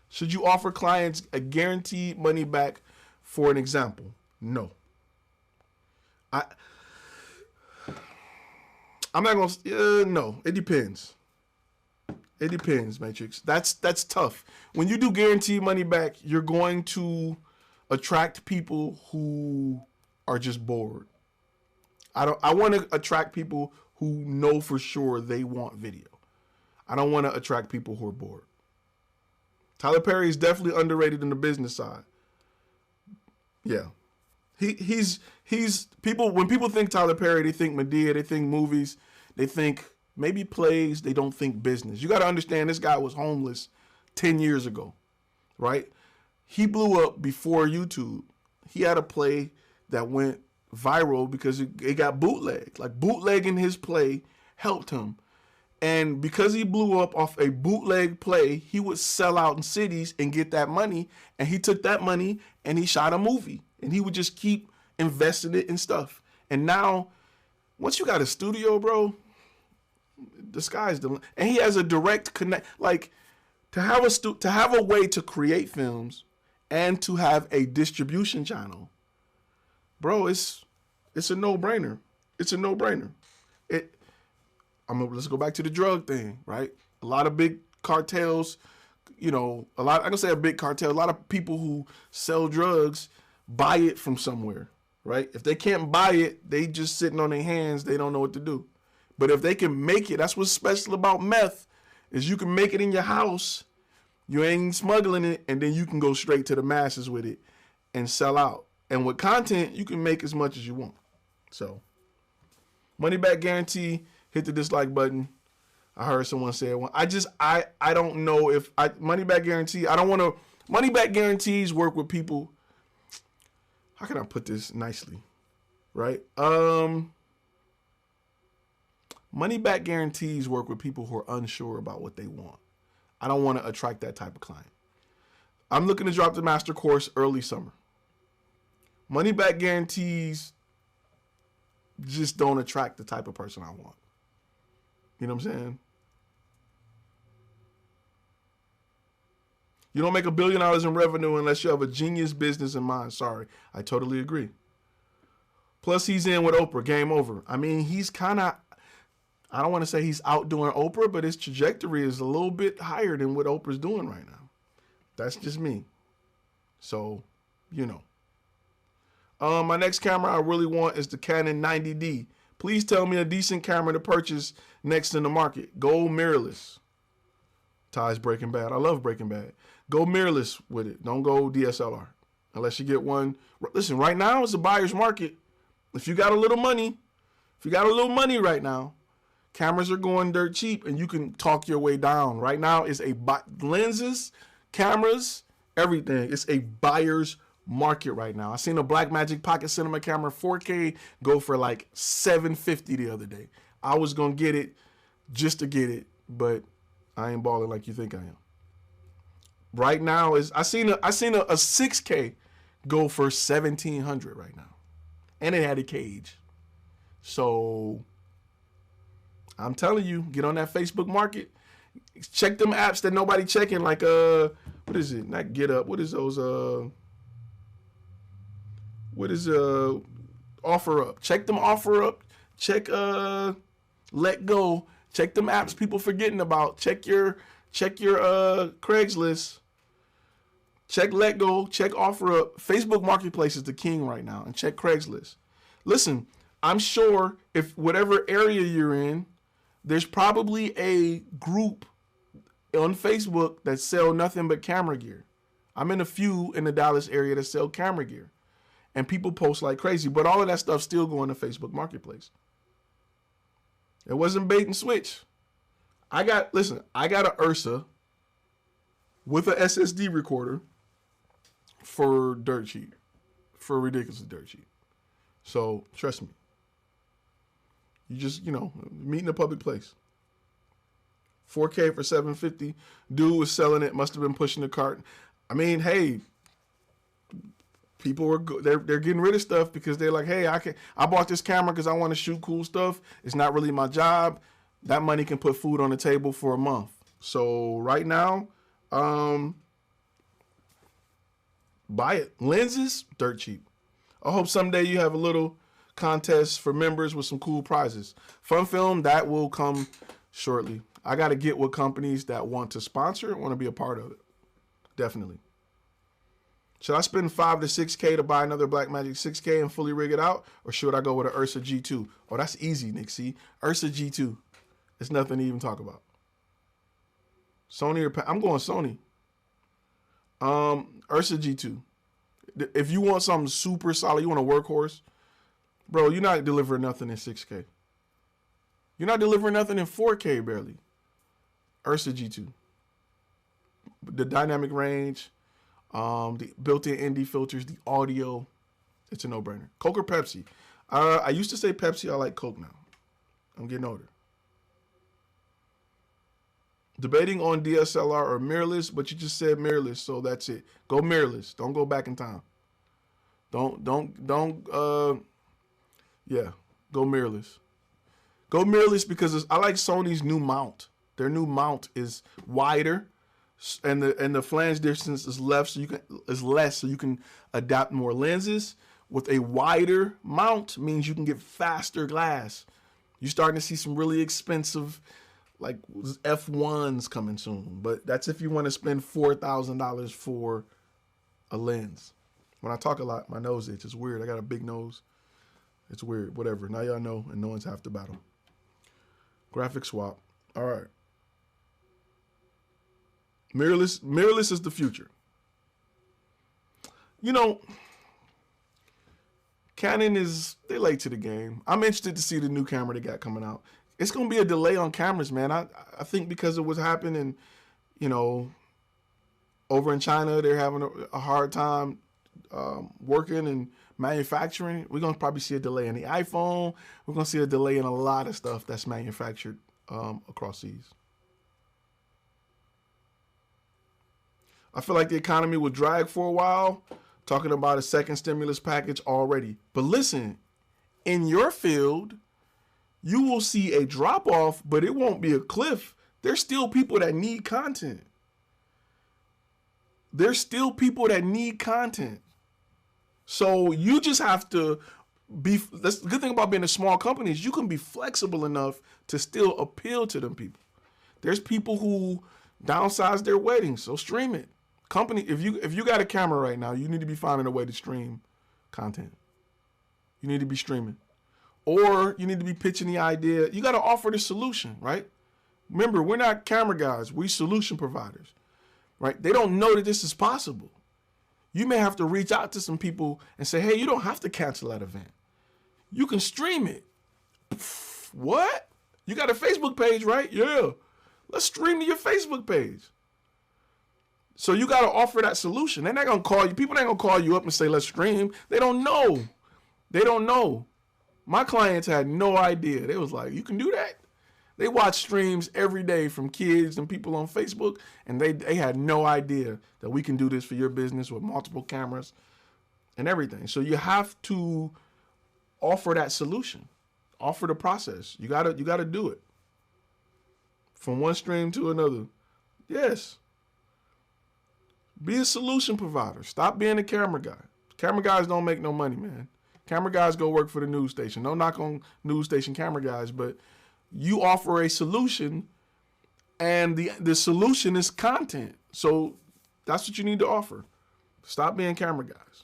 Should you offer clients a guaranteed money back for an example? No. I'm not going to, no, it depends. It depends, Matrix. That's tough. When you do guaranteed money back, you're going to attract people who are just bored. I want to attract people who know for sure they want video. I don't want to attract people who are bored. Tyler Perry is definitely underrated in the business side. Yeah. He's people, when people think Tyler Perry, they think Madea, they think movies, they think maybe plays, they don't think business. You got to understand this guy was homeless 10 years ago, right? He blew up before YouTube. He had a play that went viral because it got bootlegged. Like bootlegging his play helped him. And because he blew up off a bootleg play, he would sell out in cities and get that money. And he took that money and he shot a movie. And he would just keep investing it in stuff. And now, once you got a studio, bro, the sky's the limit. And he has a direct connect. Like, to have a way to create films and to have a distribution channel, bro, it's a no-brainer. It's a no-brainer. Let's go back to the drug thing, right? A lot of big cartels, I'm gonna say a big cartel, a lot of people who sell drugs buy it from somewhere, right? If they can't buy it, they just sitting on their hands, they don't know what to do. But if they can make it, that's what's special about meth, is you can make it in your house, you ain't smuggling it, and then you can go straight to the masses with it and sell out. And with content, you can make as much as you want. So, money back guarantee, hit the dislike button. I heard someone say it. I don't know if money back guarantee. I don't want to. Money back guarantees work with people. How can I put this nicely? Right? Money back guarantees work with people who are unsure about what they want. I don't want to attract that type of client. I'm looking to drop the master course early summer. Money back guarantees just don't attract the type of person I want. You know what I'm saying? You don't make $1 billion in revenue unless you have a genius business in mind. Sorry, I totally agree. Plus, he's in with Oprah. Game over. I mean, he's kind of, I don't want to say he's outdoing Oprah, but his trajectory is a little bit higher than what Oprah's doing right now. That's just me. So, my next camera I really want is the Canon 90D. Please tell me a decent camera to purchase next in the market. Go mirrorless. Ty's Breaking Bad. I love Breaking Bad. Go mirrorless with it. Don't go DSLR. Unless you get one. Listen, right now it's a buyer's market. If you got a little money right now, Cameras are going dirt cheap, and you can talk your way down. Right now, it's lenses, cameras, everything. It's a buyer's market right now. I seen a Blackmagic Pocket Cinema camera 4K go for like $750 the other day. I was gonna get it just to get it, but I ain't balling like you think I am. Right now I seen a 6K go for $1,700 right now, and it had a cage. So I'm telling you, get on that Facebook market. Check them apps that nobody checking, like what is it? Not Get Up. What is those? What is Offer Up? Check them Offer Up. Check Let Go. Check them apps people forgetting about. Check your Craigslist. Check Let Go. Check Offer Up. Facebook Marketplace is the king right now, and check Craigslist. Listen, I'm sure if whatever area you're in, there's probably a group on Facebook that sell nothing but camera gear. I'm in a few in the Dallas area that sell camera gear, and people post like crazy, but all of that stuff still going to Facebook Marketplace. It wasn't bait and switch. I got a Ursa with a SSD recorder for dirt cheap, for ridiculously dirt cheap. So trust me. You just, meet in a public place. 4K for $750. Dude was selling it. Must have been pushing the cart. I mean, hey, people they're getting rid of stuff because they're like, hey, I bought this camera because I want to shoot cool stuff. It's not really my job. That money can put food on the table for a month. So right now, buy it. Lenses, dirt cheap. I hope someday you have a little contest for members with some cool prizes. Fun film, that will come shortly. I got to get with companies that want to sponsor it, want to be a part of it. Definitely. Should I spend $5 to $6K to buy another Blackmagic 6K and fully rig it out? Or should I go with an Ursa G2? Oh, that's easy, Nick. See? Ursa G2. It's nothing to even talk about. Sony or I'm going Sony. Ursa G2. If you want something super solid, you want a workhorse, bro, you're not delivering nothing in 6K. You're not delivering nothing in 4K barely. Ursa G2. The dynamic range, the built-in ND filters, the audio, it's a no-brainer. Coke or Pepsi? I used to say Pepsi. I like Coke now. I'm getting older. Debating on DSLR or mirrorless, but you just said mirrorless, so that's it. Go mirrorless. Don't go back in time. Yeah, go mirrorless. Go mirrorless because I like Sony's new mount. Their new mount is wider, and the flange distance is less, so you can adapt more lenses. With a wider mount means you can get faster glass. You're starting to see some really expensive, like F1s coming soon, but that's if you want to spend $4,000 for a lens. When I talk a lot, my nose itches. It's weird. I got a big nose. It's weird. Whatever. Now y'all know, and no one's half the battle. Graphic swap. All right. Mirrorless is the future. Canon they're late to the game. I'm interested to see the new camera they got coming out. It's going to be a delay on cameras, man. I think because of what's happening, over in China, they're having a hard time working and manufacturing. We're going to probably see a delay in the iPhone. We're going to see a delay in a lot of stuff that's manufactured across seas. I feel like the economy will drag for a while, talking about a second stimulus package already. But listen, in your field, you will see a drop off, but it won't be a cliff. There's still people that need content. There's still people that need content. So you just have to that's the good thing about being a small company is you can be flexible enough to still appeal to them people. There's people who downsize their weddings, so stream it. Company, if you got a camera right now, you need to be finding a way to stream content. You need to be streaming. Or you need to be pitching the idea. You got to offer the solution, right? Remember, we're not camera guys. We're solution providers, right? They don't know that this is possible. You may have to reach out to some people and say, hey, you don't have to cancel that event. You can stream it. What? You got a Facebook page, right? Yeah. Let's stream to your Facebook page. So you got to offer that solution. They're not going to call you. People ain't going to call you up and say, let's stream. They don't know. They don't know. My clients had no idea. They was like, you can do that? They watch streams every day from kids and people on Facebook, and they had no idea that we can do this for your business with multiple cameras and everything. So you have to offer that solution. Offer the process. You gotta do it. From one stream to another. Yes. Be a solution provider. Stop being a camera guy. Camera guys don't make no money, man. Camera guys go work for the news station. No knock on news station camera guys, but you offer a solution, and the solution is content. So that's what you need to offer. Stop being camera guys.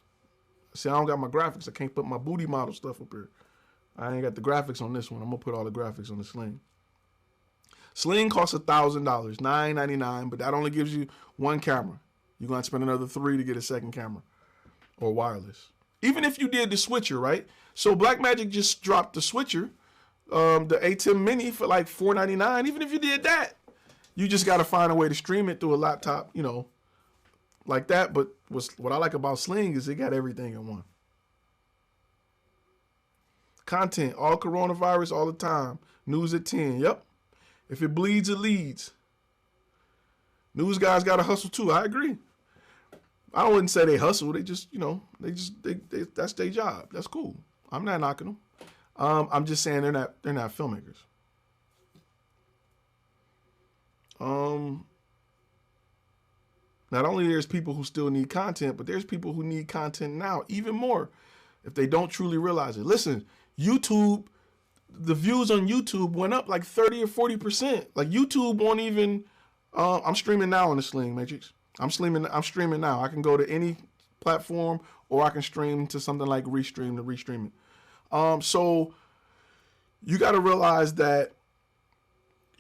See, I don't got my graphics. I can't put my booty model stuff up here. I ain't got the graphics on this one. I'm going to put all the graphics on the Sling. Sling costs $1,000, $999, but that only gives you one camera. You're going to spend another $3 to get a second camera or wireless. Even if you did the switcher, right? So Blackmagic just dropped the switcher, the ATEM Mini for like $499. Even if you did that, you just got to find a way to stream it through a laptop, you know, like that. But what I like about Sling is it got everything in one. Content, all coronavirus, all the time. News at 10. Yep. If it bleeds, it leads. News guys got to hustle too. I agree. I wouldn't say they hustle. They just, you know, they that's their job. That's cool. I'm not knocking them. I'm just saying they're not filmmakers. Not only there's people who still need content, but there's people who need content now even more if they don't truly realize it. Listen, YouTube, the views on YouTube went up like 30 or 40%. Like YouTube won't even, I'm streaming now on the Sling Matrix. I'm streaming now. I can go to any platform or I can stream to something like Restream to restream it. So you got to realize that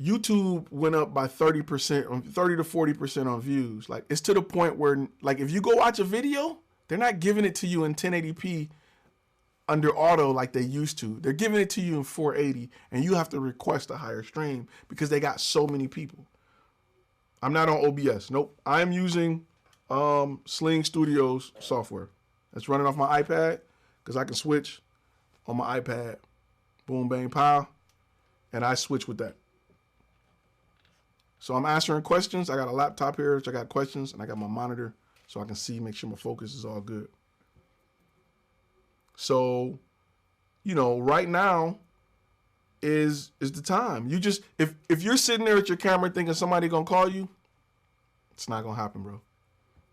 YouTube went up by 30%, 30 to 40% on views. Like it's to the point where like if you go watch a video, they're not giving it to you in 1080p under auto like they used to. They're giving it to you in 480 and you have to request a higher stream because they got so many people. I'm not on OBS. Nope. I'm using Sling Studios software. That's running off my iPad because I can switch on my iPad. Boom, bang, pow. And I switch with that. So I'm answering questions. I got a laptop here, which I got questions, and I got my monitor so I can see, make sure my focus is all good. So, you know, right now is the time. You just, if you're sitting there at your camera thinking somebody gonna call you, it's not gonna happen, bro.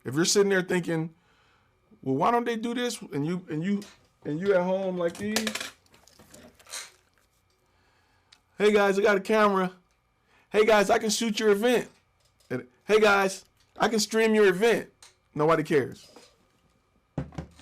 If you're sitting there thinking, well, why don't they do this? And you at home like these. Hey guys, I got a camera. Hey guys, I can shoot your event. And, hey guys, I can stream your event. Nobody cares.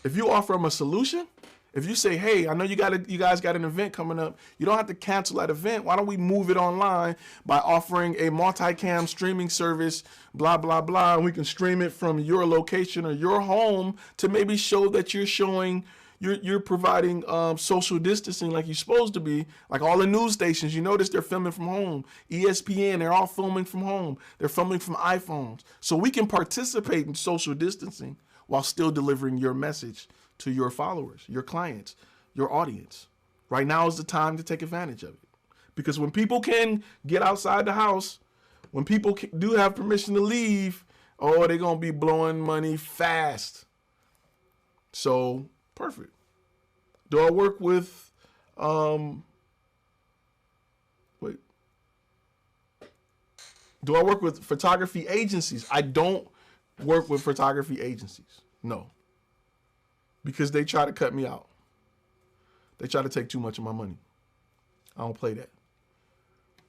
If you offer them a solution, if you say, hey, I know you guys got an event coming up. You don't have to cancel that event. Why don't we move it online by offering a multicam streaming service, blah, blah, blah. And we can stream it from your location or your home to maybe show that you're showing, you're providing social distancing like you're supposed to be. Like all the news stations, you notice they're filming from home. ESPN, they're all filming from home. They're filming from iPhones. So we can participate in social distancing while still delivering your message to your followers, your clients, your audience. Right now is the time to take advantage of it. Because when people can get outside the house, when people do have permission to leave, oh, they're going to be blowing money fast. So, perfect. Do I work with, do I work with photography agencies? I don't work with photography agencies. No. Because they try to cut me out. They try to take too much of my money. I don't play that.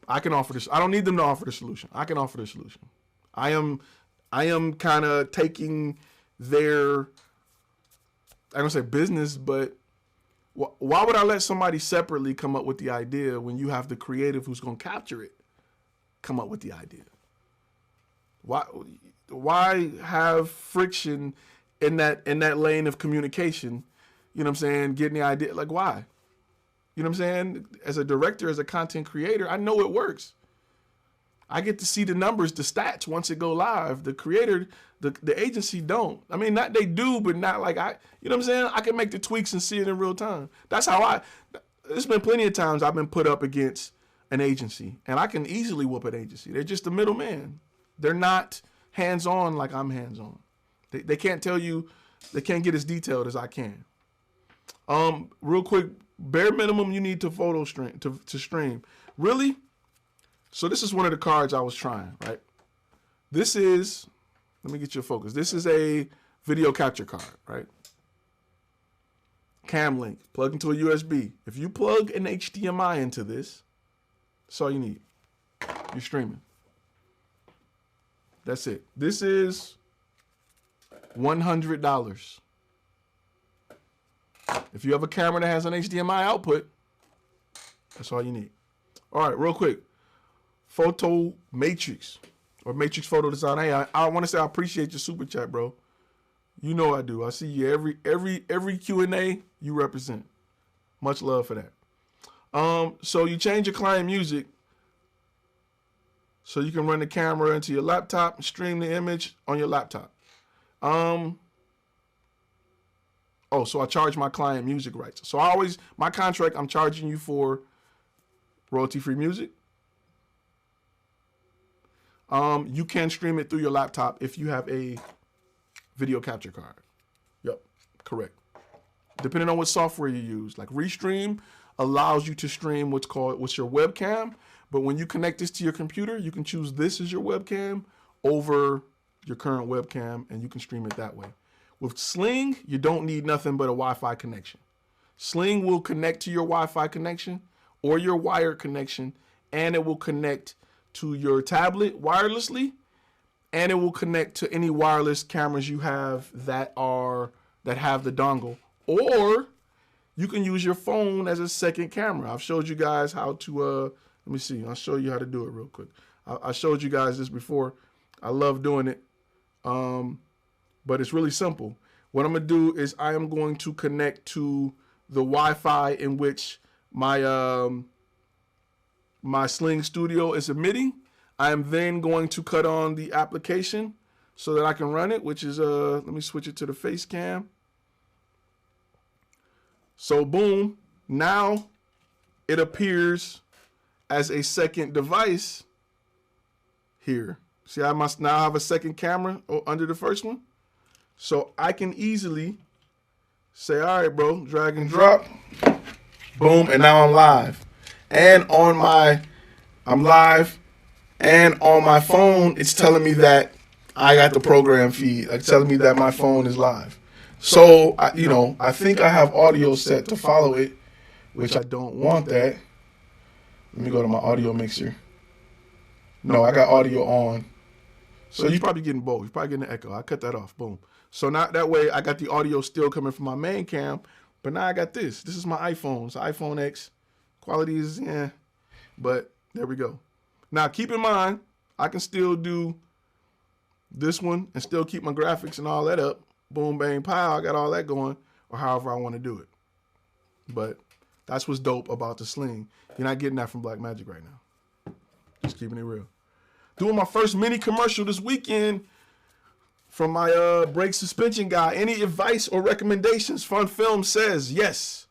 I can offer this. I don't need them to offer the solution. I can offer the solution. I am kind of taking their, I don't say business, but why would I let somebody separately come up with the idea when you have the creative who's going to capture it come up with the idea? Why have friction in that lane of communication, you know what I'm saying, getting the idea? Like, why? You know what I'm saying? As a director, as a content creator, I know it works. I get to see the numbers, the stats once it go live. The creator, the agency don't. I mean, not they do, but not like you know what I'm saying? I can make the tweaks and see it in real time. That's how there's been plenty of times I've been put up against an agency, and I can easily whoop an agency. They're just the middleman. They're not hands-on like I'm hands-on. They can't tell you, they can't get as detailed as I can. Real quick, bare minimum you need to photo stream, to stream. Really? So this is one of the cards I was trying, right? This is, let me get your focus. This is a video capture card, right? Cam link, plug into a USB. If you plug an HDMI into this, that's all you need. You're streaming. That's it. This is $100. If you have a camera that has an HDMI output, that's all you need. All right, real quick. Photo Matrix or Matrix Photo Design. Hey, I want to say I appreciate your super chat, bro. You know I do. I see you every Q&A you represent. Much love for that. So you change your client music so you can run the camera into your laptop and stream the image on your laptop. Oh, so I charge my client music rights. So my contract, I'm charging you for royalty-free music. You can stream it through your laptop if you have a video capture card. Yep, correct. Depending on what software you use. Like Restream allows you to stream what's your webcam, but when you connect this to your computer, you can choose this as your webcam over your current webcam, and you can stream it that way. With Sling, you don't need nothing but a Wi-Fi connection. Sling will connect to your Wi-Fi connection or your wired connection, and it will connect to your tablet wirelessly, and it will connect to any wireless cameras you have that have the dongle. Or you can use your phone as a second camera. I've showed you guys how to, let me see. I'll show you how to do it real quick. I showed you guys this before. I love doing it, but it's really simple. What I'm going to do is I am going to connect to the Wi-Fi in which my Sling Studio is emitting. I am then going to cut on the application so that I can run it, which is, let me switch it to the face cam. So boom, now it appears as a second device here. See, I must now have a second camera under the first one. So I can easily say, all right, bro, drag and drop, boom, and now I'm live. And I'm live, and on my phone, it's telling me that I got the program feed. It's telling me that my phone is live. So, I think I have audio set to follow it, which I don't want that. Let me go to my audio mixer. No, I got audio on. So you're probably getting both. You're probably getting an echo. I cut that off. Boom. So now that way, I got the audio still coming from my main cam, but now I got this. This is my iPhone. It's an iPhone X. Quality is, but there we go. Now, keep in mind, I can still do this one and still keep my graphics and all that up. Boom, bang, pow. I got all that going, or however I want to do it. But that's what's dope about the Sling. You're not getting that from Blackmagic right now. Just keeping it real. Doing my first mini commercial this weekend from my brake suspension guy. Any advice or recommendations? Fun Film says yes.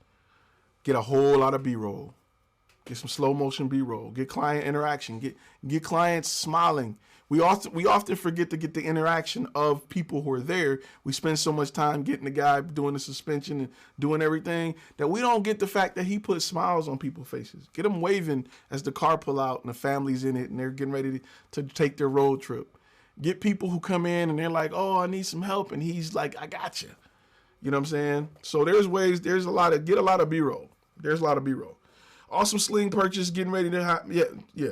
Get a whole lot of B-roll. Get some slow motion B-roll. Get client interaction. Get clients smiling. We often forget to get the interaction of people who are there. We spend so much time getting the guy doing the suspension and doing everything that we don't get the fact that he puts smiles on people's faces. Get them waving as the car pull out and the family's in it and they're getting ready to take their road trip. Get people who come in and they're like, oh, I need some help. And he's like, I got you. You know what I'm saying? So there's ways, get a lot of B-roll. There's a lot of B-roll. Awesome Sling purchase, getting ready to happen. Yeah.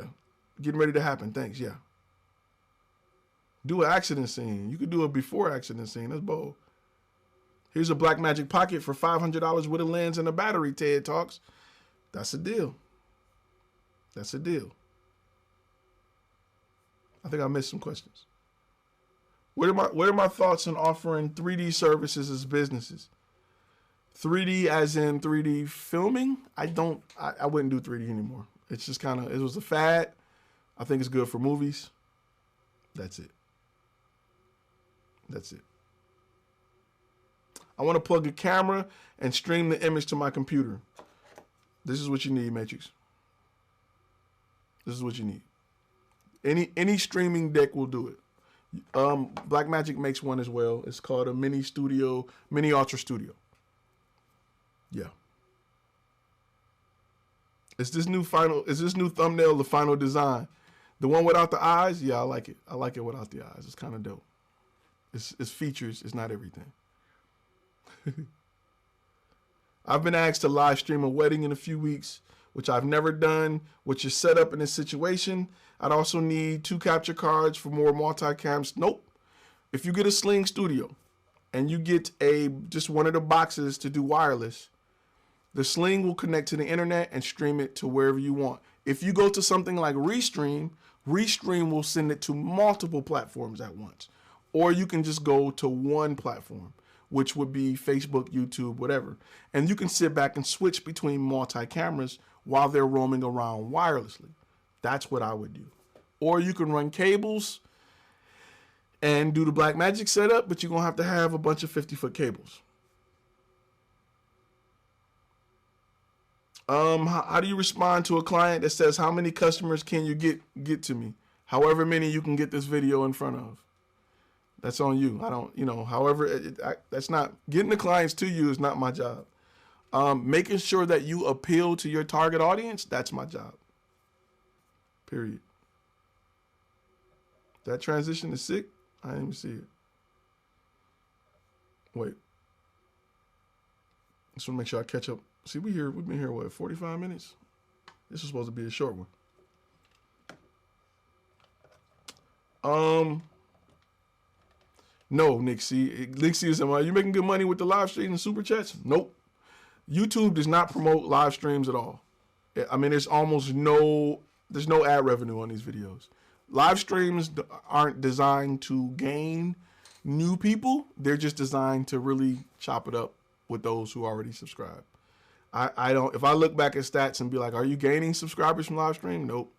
Getting ready to happen. Thanks. Yeah. Do an accident scene. You could do a before accident scene. That's bold. Here's a Blackmagic Pocket for $500 with a lens and a battery, TED Talks. That's a deal. That's a deal. I think I missed some questions. What are my thoughts on offering 3D services as businesses? 3D as in 3D filming. I wouldn't do 3D anymore. It's just kind of, it was a fad. I think it's good for movies. That's it. That's it. I want to plug a camera and stream the image to my computer. This is what you need, Matrix. This is what you need. Any streaming deck will do it. Blackmagic makes one as well. It's called a Mini Ultra Studio. Yeah. Is this new thumbnail the final design? The one without the eyes? Yeah, I like it. I like it without the eyes. It's kind of dope. It's features. It's not everything. I've been asked to live stream a wedding in a few weeks, which I've never done, which is set up in this situation. I'd also need 2 capture cards for more multi-cams. Nope. If you get a Sling Studio and you get just one of the boxes to do wireless, the Sling will connect to the internet and stream it to wherever you want. If you go to something like Restream will send it to multiple platforms at once. Or you can just go to one platform, which would be Facebook, YouTube, whatever. And you can sit back and switch between multi-cameras while they're roaming around wirelessly. That's what I would do. Or you can run cables and do the Blackmagic setup, but you're going to have a bunch of 50-foot cables. How do you respond to a client that says, how many customers can you get to me? However many you can get this video in front of. That's on you. I don't, however, that's not, getting the clients to you is not my job. Making sure that you appeal to your target audience, that's my job. Period. That transition is sick. I didn't even see it. Wait. Just want to make sure I catch up. See, we've been here, what, 45 minutes? This is supposed to be a short one. No, Nick C. Nick C is saying, are you making good money with the live streams and super chats? Nope. YouTube does not promote live streams at all. I mean, there's no ad revenue on these videos. Live streams aren't designed to gain new people. They're just designed to really chop it up with those who already subscribe. If I look back at stats and be like, are you gaining subscribers from live stream? Nope.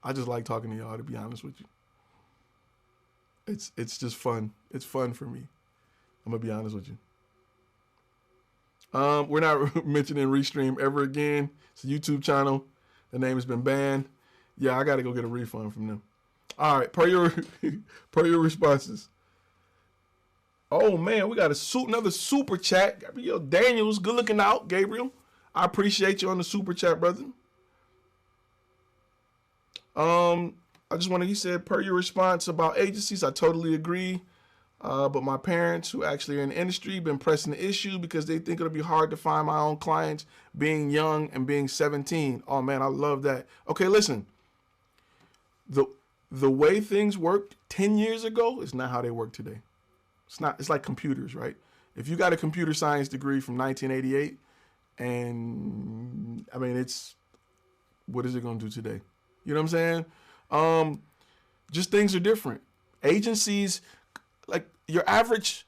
I just like talking to y'all, to be honest with you. It's just fun. It's fun for me. I'm going to be honest with you. We're not mentioning Restream ever again. It's a YouTube channel. The name has been banned. Yeah, I got to go get a refund from them. All right, per your responses. Oh, man, we got another super chat. Gabriel Daniels, good looking out, Gabriel. I appreciate you on the super chat, brother. I just wanted, he said, per your response about agencies, I totally agree. But my parents, who actually are in the industry, been pressing the issue because they think it'll be hard to find my own clients being young and being 17. Oh, man, I love that. Okay, listen. The way things worked 10 years ago is not how they work today. It's like computers, right? If you got a computer science degree from 1988, and I mean, what is it going to do today? You know what I'm saying? Just things are different. Agencies, like your average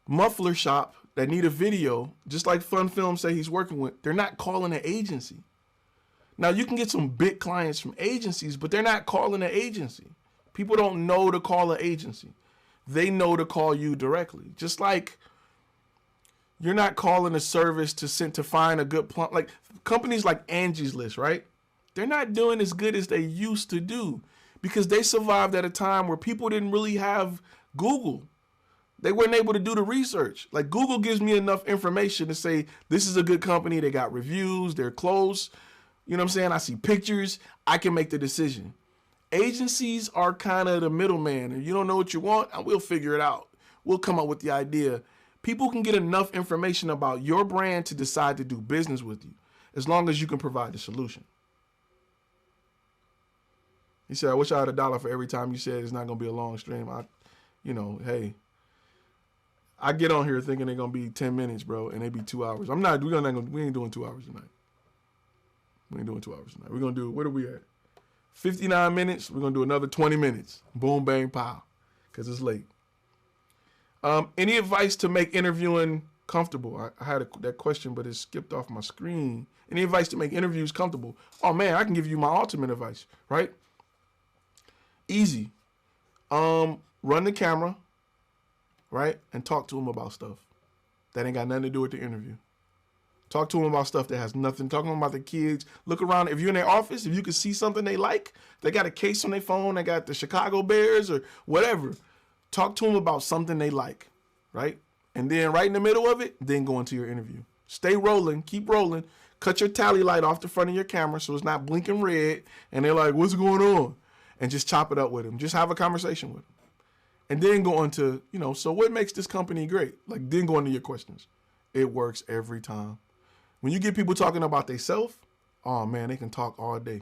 muffler shop that need a video, just like Fun Film say he's working with, they're not calling an agency. Now you can get some big clients from agencies, but they're not calling an agency. People don't know to call an agency. They know to call you directly. Just like you're not calling a service to find a good plumber. Like companies like Angie's List, right? They're not doing as good as they used to do because they survived at a time where people didn't really have Google. They weren't able to do the research. Like Google gives me enough information to say, this is a good company. They got reviews. They're close. You know what I'm saying? I see pictures. I can make the decision. Agencies are kind of the middleman. If you don't know what you want, we'll figure it out. We'll come up with the idea. People can get enough information about your brand to decide to do business with you, as long as you can provide the solution. He said, I wish I had $1 for every time you said it's not going to be a long stream. Hey, I get on here thinking they're going to be 10 minutes, bro, and they be 2 hours. We ain't doing 2 hours tonight. We ain't doing 2 hours tonight. We're going to do, what are we at? 59 minutes. We're going to do another 20 minutes. Boom, bang, pow, because it's late. Any advice to make interviewing comfortable. I had that question, but it skipped off my screen. Any advice to make interviews comfortable? Oh man, I can give you my ultimate advice, right? Easy. Run the camera, right? And talk to them about stuff that ain't got nothing to do with the interview. Talk to them about stuff that has nothing. Talk to them about the kids. Look around. If you're in their office, if you can see something they like, they got a case on their phone, they got the Chicago Bears or whatever. Talk to them about something they like, right? And then right in the middle of it, then go into your interview. Stay rolling. Keep rolling. Cut your tally light off the front of your camera so it's not blinking red. And they're like, what's going on? And just chop it up with them. Just have a conversation with them. And then go into, so what makes this company great? Like, then go into your questions. It works every time. When you get people talking about themselves, oh man, they can talk all day.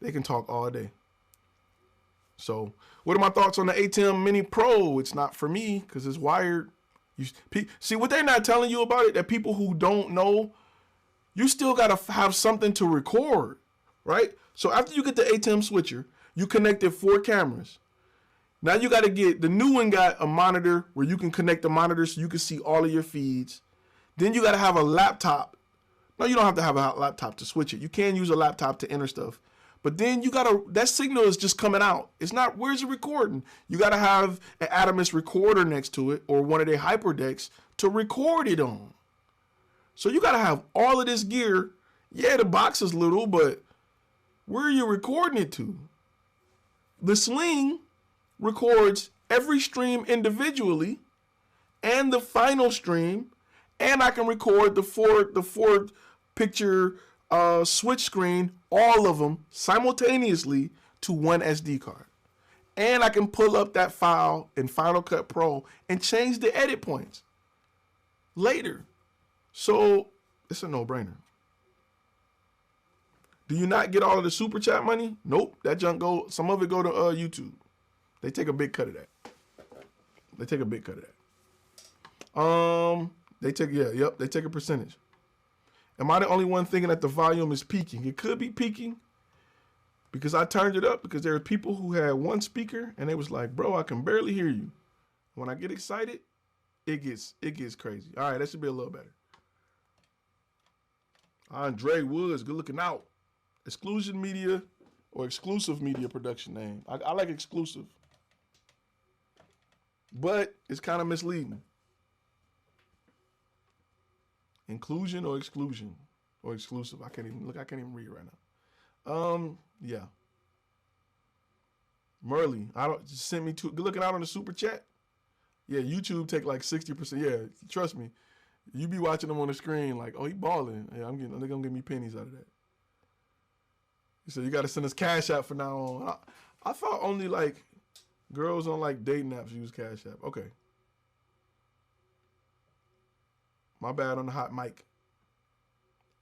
They can talk all day. So, what are my thoughts on the ATEM Mini Pro? It's not for me because it's wired. See, what they're not telling you about it, that people who don't know, you still got to have something to record, right? So, after you get the ATEM switcher, you connected 4 cameras. Now you got to get, the new one got a monitor where you can connect the monitor so you can see all of your feeds. Then you got to have a laptop. No, you don't have to have a laptop to switch it. You can use a laptop to enter stuff. But then you got to, that signal is just coming out. It's not, where's the recording? You got to have an Adamus recorder next to it or one of their HyperDecks to record it on. So you got to have all of this gear. Yeah, the box is little, but where are you recording it to? The Sling records every stream individually and the final stream, and I can record the four picture switch screen, all of them simultaneously to one SD card. And I can pull up that file in Final Cut Pro and change the edit points later. So it's a no-brainer. Do you not get all of the super chat money? Nope. That junk some of it go to YouTube. They take a big cut of that. They take a big cut of that. They take a percentage. Am I the only one thinking that the volume is peaking? It could be peaking because I turned it up because there are people who had one speaker and they was like, bro, I can barely hear you. When I get excited, it gets crazy. All right, that should be a little better. Andre Woods, good looking out. Exclusion Media or Exclusive Media production name. I like exclusive. But it's kind of misleading. Inclusion or exclusion or exclusive. I can't even read it right now. Yeah. Merly, just send me good looking out on the super chat. Yeah, YouTube take like 60%. Yeah, trust me. You be watching them on the screen like, oh, he balling. Yeah, they're gonna give me pennies out of that. He said you gotta send us cash out for now on. I thought only like girls on like dating apps use Cash App. Okay. My bad on the hot mic.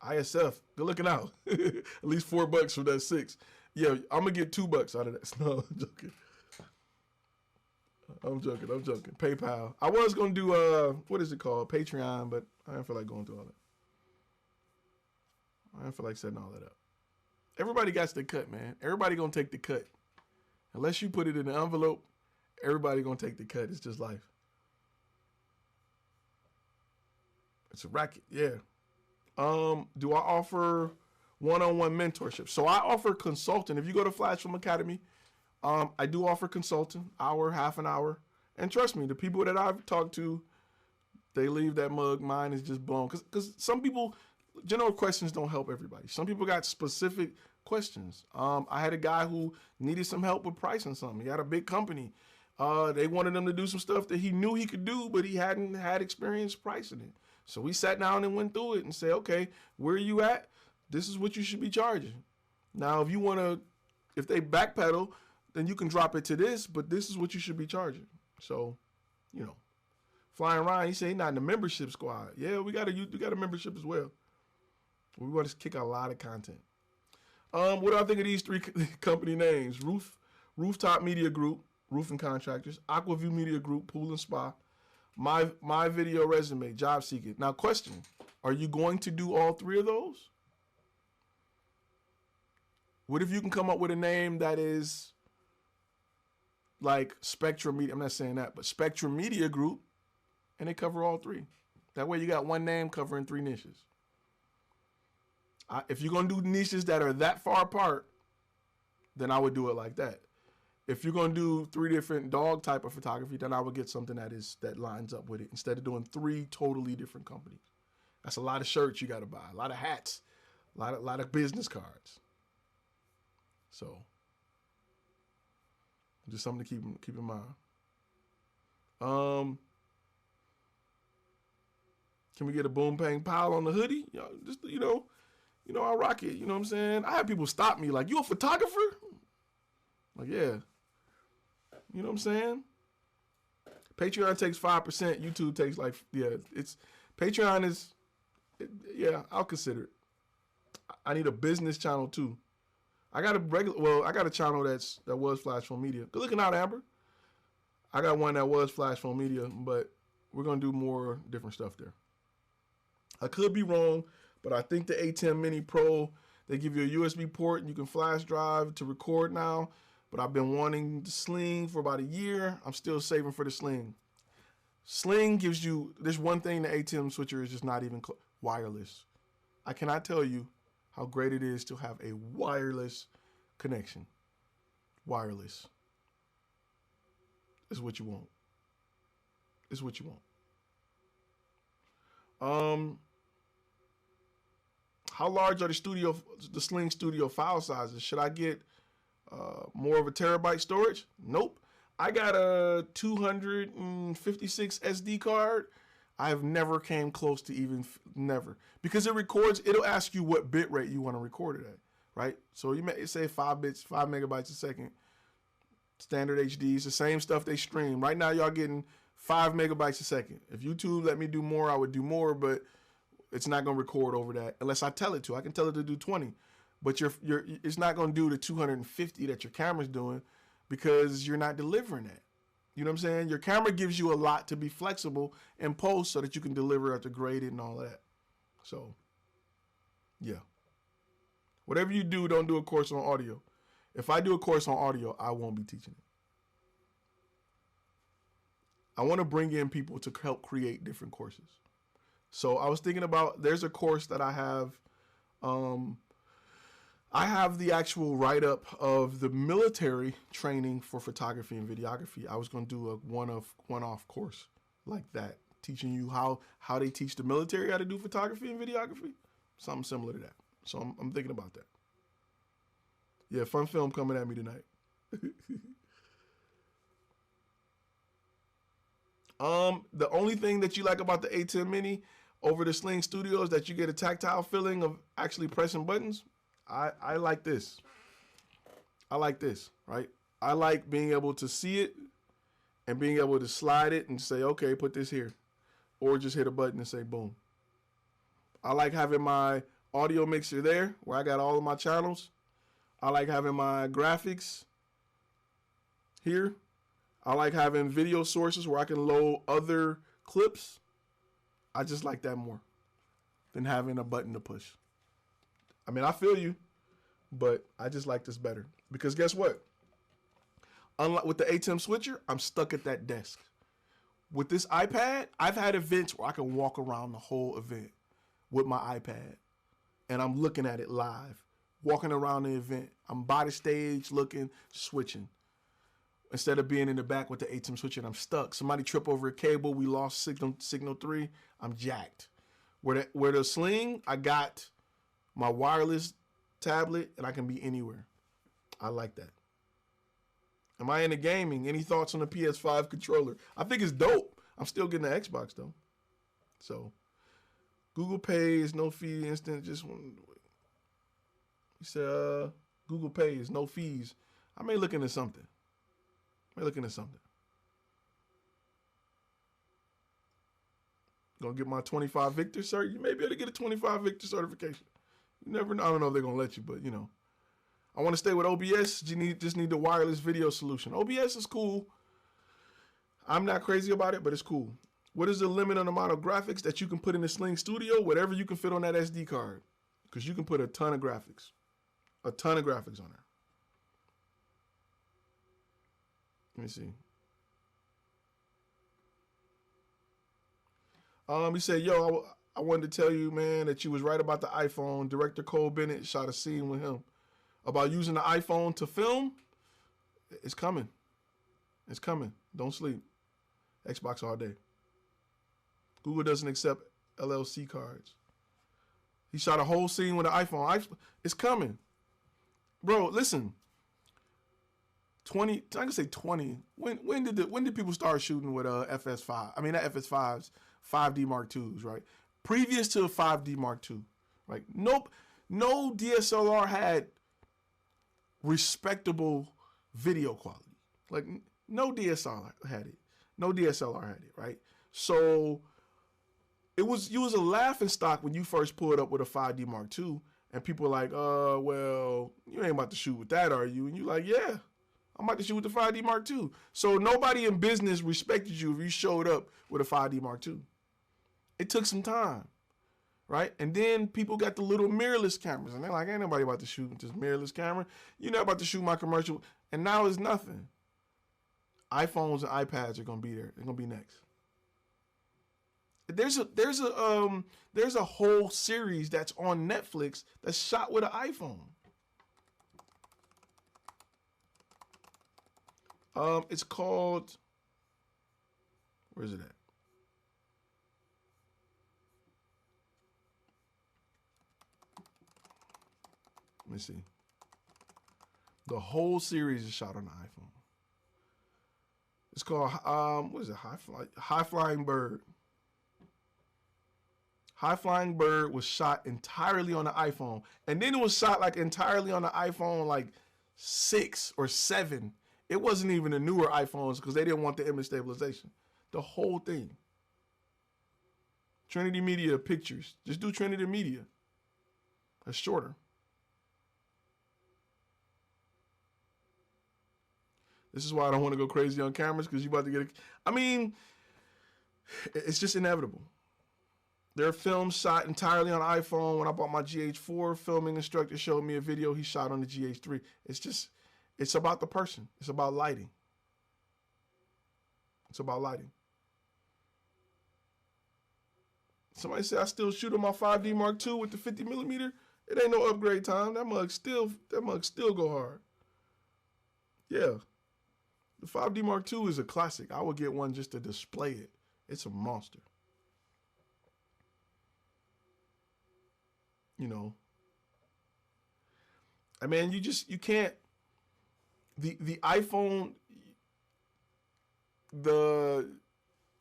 ISF, good looking out. At least $4 for that 6. Yeah, I'm gonna get $2 out of that. No, I'm joking. PayPal. I was gonna do what is it called? Patreon, but I didn't feel like going through all that. I didn't feel like setting all that up. Everybody got the cut, man. Everybody gonna take the cut. Unless you put it in an envelope, everybody gonna take the cut. It's just life. It's a racket, yeah. Do I offer one-on-one mentorship? So I offer consulting. If you go to Flash Film Academy, I do offer consulting, hour, half an hour. And trust me, the people that I've talked to, they leave that mug. Mine is just blown. Because some people, general questions don't help everybody. Some people got specific questions. I had a guy who needed some help with pricing something. He had a big company. They wanted him to do some stuff that he knew he could do, but he hadn't had experience pricing it. So we sat down and went through it and said, okay, where are you at? This is what you should be charging. Now, if they backpedal, then you can drop it to this, but this is what you should be charging. So, Flying Ryan, he said he's not in the membership squad. Yeah, we got a membership as well. We want to kick a lot of content. What do I think of these 3 company names? Rooftop Media Group, roofing contractors. Aquaview Media Group, pool and spa. My Video Resume, job seeker. Now, question: are you going to do all 3 of those? What if you can come up with a name that is like Spectrum Media? I'm not saying that, but Spectrum Media Group, and they cover all 3. That way you got one name covering 3 niches. If you're going to do niches that are that far apart, then I would do it like that. If you're going to do 3 different dog type of photography, then I would get something that lines up with it instead of doing 3 totally different companies. That's a lot of shirts you got to buy, a lot of hats, a lot of business cards. So just something to keep in mind. Can we get a boom bang pow on the hoodie? Just I rock it. You know what I'm saying? I have people stop me like, "You a photographer?" Like, yeah. You know what I'm saying? Patreon takes 5%. YouTube takes Patreon is, I'll consider it. I need a business channel too. I got a channel that was Flash Phone Media. Good looking out, Amber. I got one that was Flash Phone Media, but we're going to do more different stuff there. I could be wrong, but I think the ATEM Mini Pro, they give you a USB port and you can flash drive to record now. But I've been wanting the Sling for about a year. I'm still saving for the Sling. Sling gives you, there's one thing the ATEM switcher is just not even wireless. I cannot tell you how great it is to have a wireless connection. Wireless is what you want. Is what you want. How large are the Sling Studio file sizes? Should I get more of a terabyte storage? Nope. I got a 256 SD card. I have never came close to never. Because it records, it'll ask you what bit rate you want to record it at, right? So you may say 5 megabytes a second. Standard HD, it's the same stuff they stream. Right now y'all getting 5 megabytes a second. If YouTube let me do more, I would do more, but it's not going to record over that unless I tell it to. I can tell it to do 20. But it's not going to do the 250 that your camera's doing because you're not delivering that. You know what I'm saying? Your camera gives you a lot to be flexible in post so that you can deliver after graded and all that. So, yeah. Whatever you do, don't do a course on audio. If I do a course on audio, I won't be teaching it. I want to bring in people to help create different courses. So I was thinking about, there's a course that I have. I have the actual write-up of the military training for photography and videography. I was going to do a one-off course like that, teaching you how they teach the military how to do photography and videography. Something similar to that. So I'm thinking about that. Yeah, fun film coming at me tonight. The only thing that you like about the ATEM Mini over the Sling Studio is that you get a tactile feeling of actually pressing buttons. I like this. I like this, right? I like being able to see it and being able to slide it and say, okay, put this here. Or just hit a button and say, boom. I like having my audio mixer there where I got all of my channels. I like having my graphics here. I like having video sources where I can load other clips. I just like that more than having a button to push. I mean, I feel you, but I just like this better. Because guess what? Unlike with the ATEM switcher, I'm stuck at that desk. With this iPad, I've had events where I can walk around the whole event with my iPad. And I'm looking at it live, walking around the event. I'm by the stage looking, switching. Instead of being in the back with the ATEM switcher and I'm stuck. Somebody trip over a cable, we lost signal 3, I'm jacked. Where the Sling, I got my wireless tablet and I can be anywhere. I like that. Am I into gaming? Any thoughts on the PS5 controller? I think it's dope. I'm still getting the Xbox though. So, Google Pay is no fee instant. Just one. He said, Google Pay is no fees. I may look into something. Gonna get my 25 Victor cert. You may be able to get a 25 Victor certification. You never know. I don't know if they're gonna let you, but you know. I want to stay with OBS. You just need the wireless video solution. OBS is cool. I'm not crazy about it, but it's cool. What is the limit on the amount of graphics that you can put in the Sling Studio? Whatever you can fit on that SD card. Because you can put a ton of graphics. A ton of graphics on there. Let me see. He said, yo, I wanted to tell you, man, that you was right about the iPhone. Director Cole Bennett shot a scene with him about using the iPhone to film. It's coming. It's coming. Don't sleep. Xbox all day. Google doesn't accept LLC cards. He shot a whole scene with an iPhone. It's coming. Bro, listen. 20, I can say 20. When did people start shooting with FS5? I mean, not FS5s, 5D Mark IIs, right? Previous to 5D Mark II, right? Nope. No DSLR had respectable video quality. Like, no DSLR had it. No DSLR had it, right? So you was a laughing stock when you first pulled up with a 5D Mark II, and people were like, well, you ain't about to shoot with that, are you? And you like, yeah, I'm about to shoot with the 5D Mark II. So nobody in business respected you if you showed up with a 5D Mark II. It took some time, right? And then people got the little mirrorless cameras, and they're like, ain't nobody about to shoot with this mirrorless camera. You're not about to shoot my commercial. And now it's nothing. iPhones and iPads are gonna be there. They're gonna be next. There's a whole series that's on Netflix that's shot with an iPhone. It's called, where is it at? Let me see. The whole series is shot on the iPhone. It's called, what is it? High Flying Bird. High Flying Bird was shot entirely on the iPhone. And then it was shot like entirely on the iPhone like 6 or 7. It wasn't even the newer iPhones because they didn't want the image stabilization. The whole thing. Trinity Media Pictures. Just do Trinity Media. That's shorter. This is why I don't want to go crazy on cameras, because you're about to get I mean, it's just inevitable. There are films shot entirely on iPhone. When I bought my GH4, filming instructor showed me a video he shot on the GH3. It's about the person. It's about lighting. It's about lighting. Somebody said I still shoot on my 5D Mark II with the 50 millimeter. It ain't no upgrade time. That mug still go hard. Yeah. The 5D Mark II is a classic. I would get one just to display it. It's a monster. You know. I mean, you can't, the iPhone, the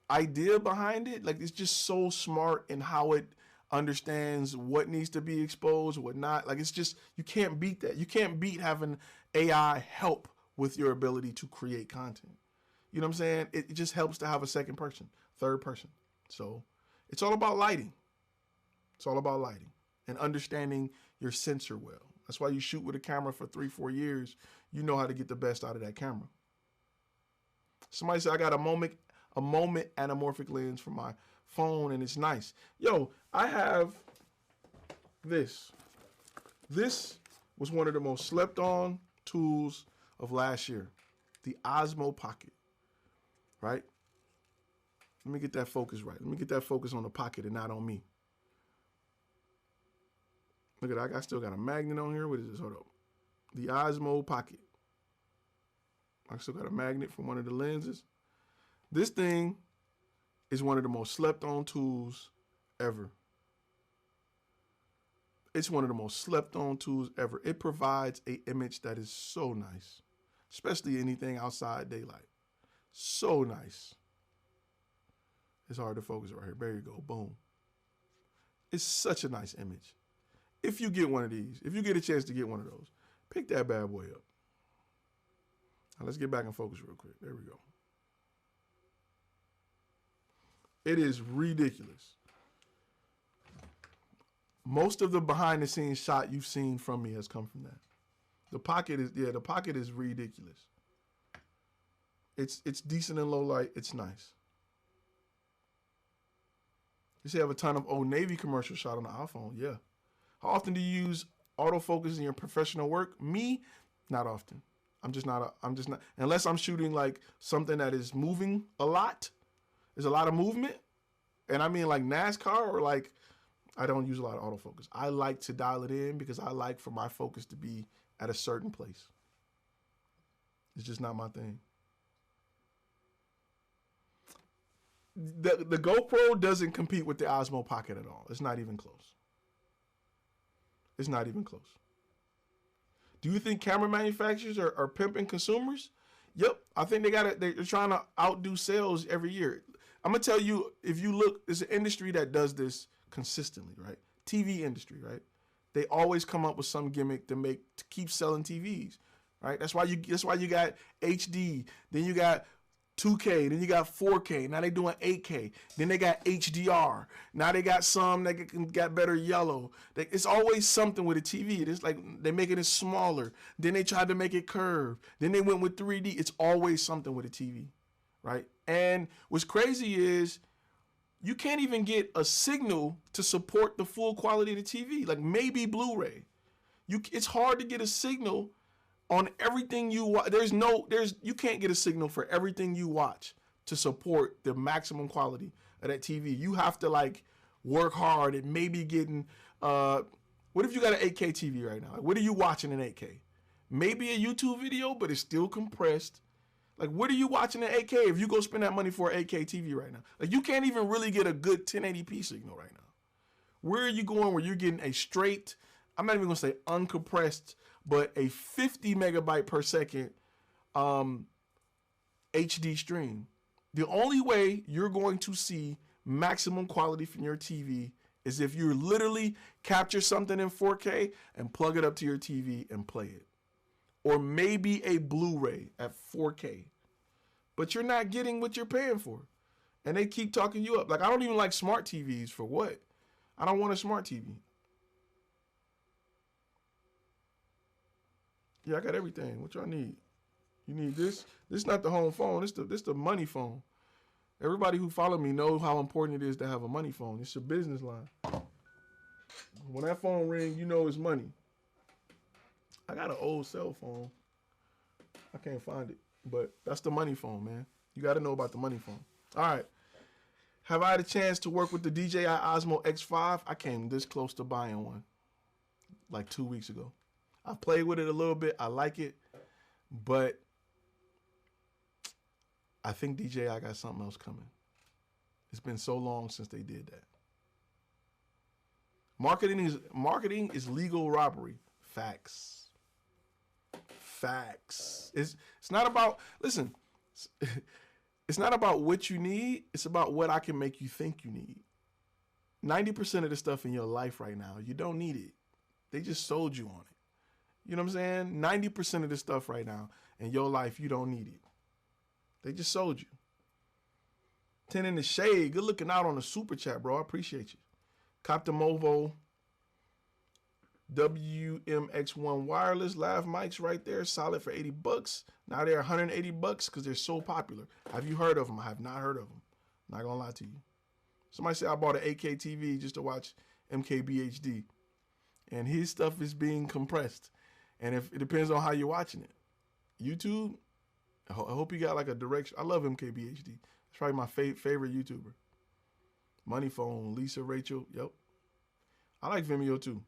idea behind it, like, it's just so smart in how it understands what needs to be exposed, what not. Like, it's just, you can't beat that. You can't beat having AI help with your ability to create content. You know what I'm saying? It just helps to have a second person, third person. So it's all about lighting. It's all about lighting and understanding your sensor well. That's why you shoot with a camera for 3-4 years. You know how to get the best out of that camera. Somebody said, I got a moment anamorphic lens for my phone, and it's nice. Yo, I have this. This was one of the most slept on tools of last year. The Osmo Pocket, right? Let me get that focus right. Let me get that focus on the pocket and not on me. Look at that. I still got a magnet on here. What is this? Hold up. The Osmo Pocket. I still got a magnet from one of the lenses. This thing is one of the most slept on tools ever. It's one of the most slept on tools ever. It provides an image that is so nice, especially anything outside daylight. So nice. It's hard to focus right here. There you go. Boom. It's such a nice image. If you get one of these, if you get a chance to get one of those, pick that bad boy up. Now let's get back in focus real quick. There we go. It is ridiculous. Most of the behind the scenes shot you've seen from me has come from that. The pocket is ridiculous. It's decent in low light. It's nice. You say you have a ton of Old Navy commercials shot on the iPhone. Yeah. How often do you use autofocus in your professional work? Me, not often. I'm just not, unless I'm shooting like something that is moving a lot. There's a lot of movement. And I mean like NASCAR or like, I don't use a lot of autofocus. I like to dial it in because I like for my focus to be at a certain place. It's just not my thing. The GoPro doesn't compete with the Osmo Pocket at all. It's not even close. It's not even close. Do you think camera manufacturers are pimping consumers? Yep. I think they're trying to outdo sales every year. I'm going to tell you, if you look, it's an industry that does this consistently, right? TV industry, right? They always come up with some gimmick to keep selling TVs, right? That's why you got HD, then you got 2K, then you got 4K. Now they doing 8K. Then they got HDR. Now they got some that got better yellow. It's always something with a TV. It's like they making it smaller. Then they tried to make it curved. Then they went with 3D. It's always something with a TV, right? And what's crazy is you can't even get a signal to support the full quality of the TV. Like maybe Blu-ray. It's hard to get a signal on everything you watch. You can't get a signal for everything you watch to support the maximum quality of that TV. You have to like work hard at maybe getting, what if you got an 8K TV right now? Like, what are you watching in 8K? Maybe a YouTube video, but it's still compressed. Like, what are you watching in 8K if you go spend that money for an 8K TV right now? Like, you can't even really get a good 1080p signal right now. Where are you going where you're getting a straight, I'm not even going to say uncompressed, but a 50 megabyte per second HD stream? The only way you're going to see maximum quality from your TV is if you literally capture something in 4K and plug it up to your TV and play it. Or maybe a Blu-ray at 4K. But you're not getting what you're paying for. And they keep talking you up. Like, I don't even like smart TVs. For what? I don't want a smart TV. Yeah, I got everything. What y'all need? You need this? This is not the home phone. This the money phone. Everybody who follow me knows how important it is to have a money phone. It's a business line. When that phone rings, you know it's money. I got an old cell phone. I can't find it. But that's the money phone, man. You got to know about the money phone. All right. Have I had a chance to work with the DJI Osmo X5? I came this close to buying one like 2 weeks ago. I've played with it a little bit. I like it. But I think DJI got something else coming. It's been so long since they did that. Marketing is legal robbery. Facts. Facts. It's not about, listen, it's not about what you need. It's about what I can make you think you need. 90% of the stuff in your life right now, you don't need it. They just sold you on it. You know what I'm saying? 90% of the stuff right now in your life, you don't need it. They just sold you. 10 in the shade. Good looking out on the super chat, bro. I appreciate you. Cop the Movo WMX1 wireless lav mics right there, solid for $80. Now they're $180 because they're so popular. Have you heard of them? I have not heard of them. Not gonna lie to you. Somebody said I bought an 8K TV just to watch MKBHD, and his stuff is being compressed. And if it depends on how you're watching it. YouTube, I hope you got like a direction. I love MKBHD. It's probably my favorite YouTuber. Money Phone, Lisa, Rachel. Yep. I like Vimeo too.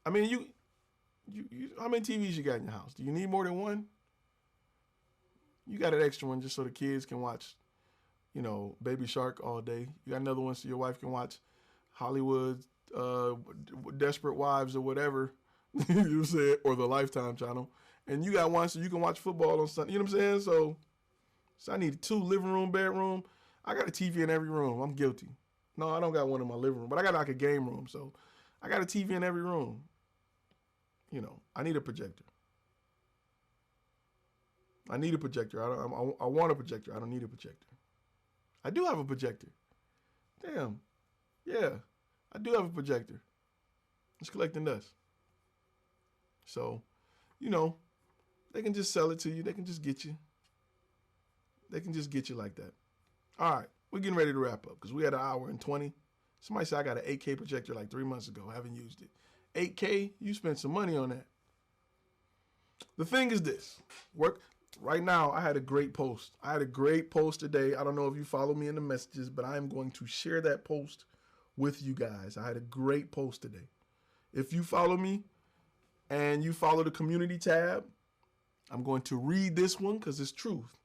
I mean, you how many TVs you got in your house? Do you need more than one? You got an extra one just so the kids can watch, you know, Baby Shark all day. You got another one so your wife can watch Hollywood, Desperate Wives or whatever you said, or the Lifetime channel. And you got one so you can watch football on Sunday. You know what I'm saying? So I need 2 living room, bedroom. I got a TV in every room. I'm guilty. No, I don't got one in my living room, but I got like a game room. So I got a TV in every room. You know, I need a projector. I need a projector. I want a projector. I don't need a projector. I do have a projector. Damn. Yeah, I do have a projector. It's collecting dust. So, you know, they can just sell it to you. They can just get you. They can just get you like that. All right, we're getting ready to wrap up because we had 1 hour and 20. Somebody said I got an 8K projector like 3 months ago. I haven't used it. 8K, you spent some money on that. The thing is this. right now, I had a great post. I had a great post today. I don't know if you follow me in the messages, but I am going to share that post with you guys. I had a great post today. If you follow me and you follow the community tab, I'm going to read this one because it's truth.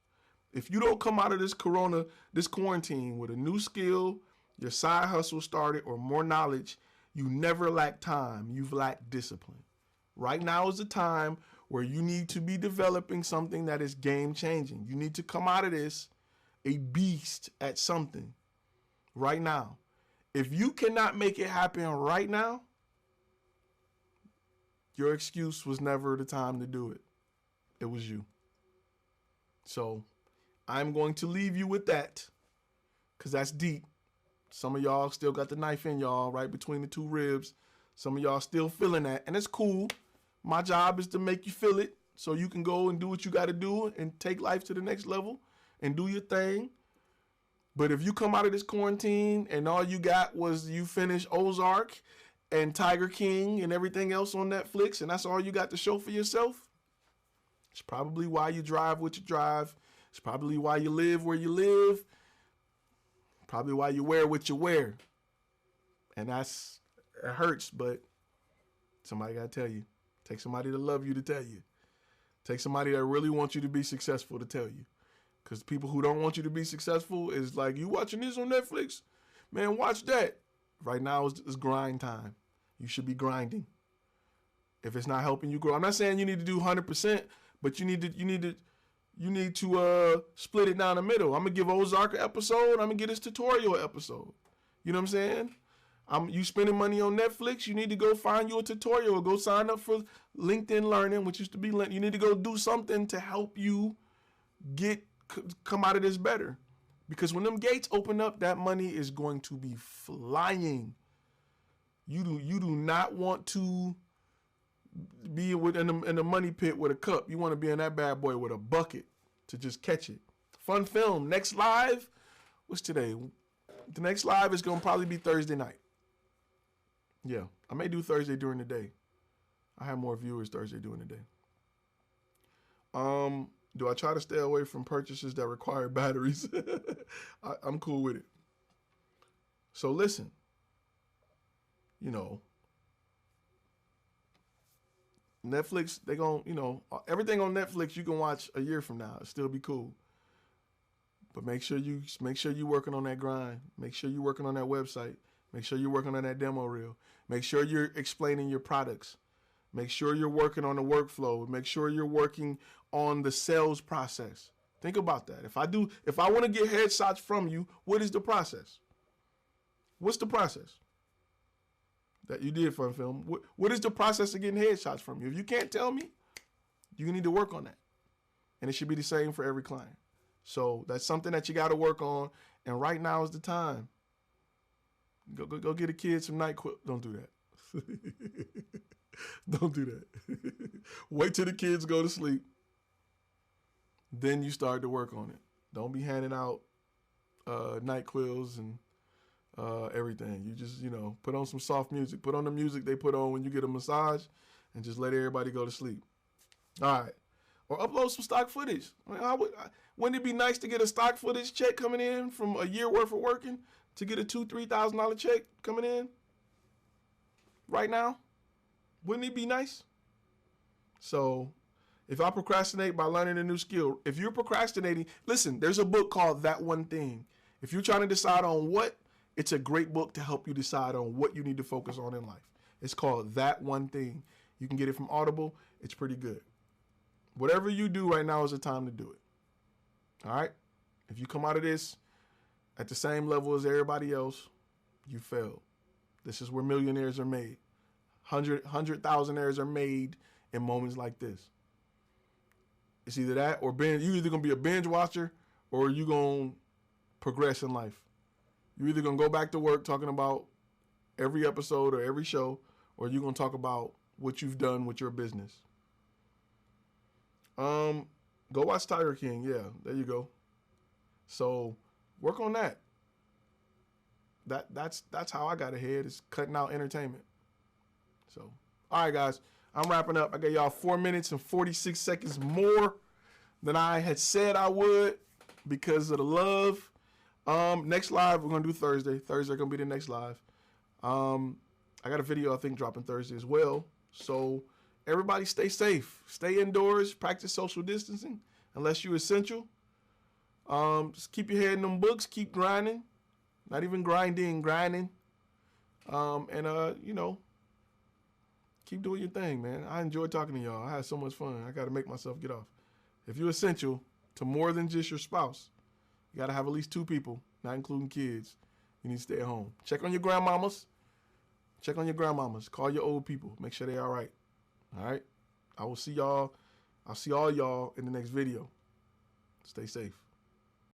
If you don't come out of this quarantine with a new skill, your side hustle started, or more knowledge, you never lack time. You've lacked discipline. Right now is the time where you need to be developing something that is game changing. You need to come out of this a beast at something right now. If you cannot make it happen right now, your excuse was never the time to do it. It was you. So I'm going to leave you with that because that's deep. Some of y'all still got the knife in y'all right between the two ribs. Some of y'all still feeling that, and it's cool. My job is to make you feel it so you can go and do what you got to do and take life to the next level and do your thing. But if you come out of this quarantine and all you got was you finished Ozark and Tiger King and everything else on Netflix, and that's all you got to show for yourself, it's probably why you drive what you drive. It's probably why you live where you live. Probably why you wear what you wear. And it hurts, but somebody got to tell you. Take somebody to love you to tell you. Take somebody that really wants you to be successful to tell you. Because people who don't want you to be successful is like, you watching this on Netflix? Man, watch that. Right now is grind time. You should be grinding. If it's not helping you grow. I'm not saying you need to do 100%, but you need to split it down the middle. I'm going to give Ozark an episode. I'm going to get his tutorial episode. You know what I'm saying? You spending money on Netflix, you need to go find you a tutorial or go sign up for LinkedIn Learning, which used to be, you need to go do something to help you come out of this better. Because when them gates open up, that money is going to be flying. You do not want to be in the money pit with a cup. You want to be in that bad boy with a bucket to just catch it. Fun film. Next live, what's today? The next live is going to probably be Thursday night. Yeah, I may do Thursday during the day. I have more viewers Thursday during the day. Do I try to stay away from purchases that require batteries? I'm cool with it. So listen, Netflix, they gon', everything on Netflix you can watch a year from now. It'll still be cool. But make sure you're working on that grind. Make sure you're working on that website. Make sure you're working on that demo reel. Make sure you're explaining your products. Make sure you're working on the workflow. Make sure you're working on the sales process. Think about that. If I want to get headshots from you, what is the process? What's the process that you did for a film? What is the process of getting headshots from you? If you can't tell me, you need to work on that. And it should be the same for every client. So that's something that you got to work on. And right now is the time. Go get a kid some NyQuil. Don't do that. Don't do that. Wait till the kids go to sleep. Then you start to work on it. Don't be handing out NyQuils and everything. You just, put on some soft music. Put on the music they put on when you get a massage and just let everybody go to sleep. All right. Or upload some stock footage. Wouldn't it be nice to get a stock footage check coming in from a year worth of working to get a $2,000-$3,000 check coming in right now? Wouldn't it be nice? So if I procrastinate by learning a new skill, if you're procrastinating, listen, there's a book called That One Thing. If you're trying to decide on what, it's a great book to help you decide on what you need to focus on in life. It's called That One Thing. You can get it from Audible. It's pretty good. Whatever you do right now is the time to do it. All right? If you come out of this at the same level as everybody else, you failed. This is where millionaires are made. 100,000aires are made in moments like this. It's either that or you're either going to be a binge watcher or you're going to progress in life. You're either going to go back to work talking about every episode or every show, or you're going to talk about what you've done with your business. Go watch Tiger King. Yeah, there you go. So work on that. That's how I got ahead, is cutting out entertainment. So, all right, guys, I'm wrapping up. I gave y'all 4 minutes and 46 seconds more. than I had said I would because of the love. Next live we're gonna do Thursday. Thursday gonna be the next live. I got a video I think dropping Thursday as well. So everybody stay safe, stay indoors, practice social distancing unless you're essential. Just keep your head in them books, keep grinding, not even grinding. You know, keep doing your thing, man. I enjoy talking to y'all. I had so much fun. I got to make myself get off. If you're essential to more than just your spouse, you got to have at least 2 people, not including kids. You need to stay at home. Check on your grandmamas. Check on your grandmamas. Call your old people. Make sure they're all right. All right? I will see y'all. I'll see all y'all in the next video. Stay safe.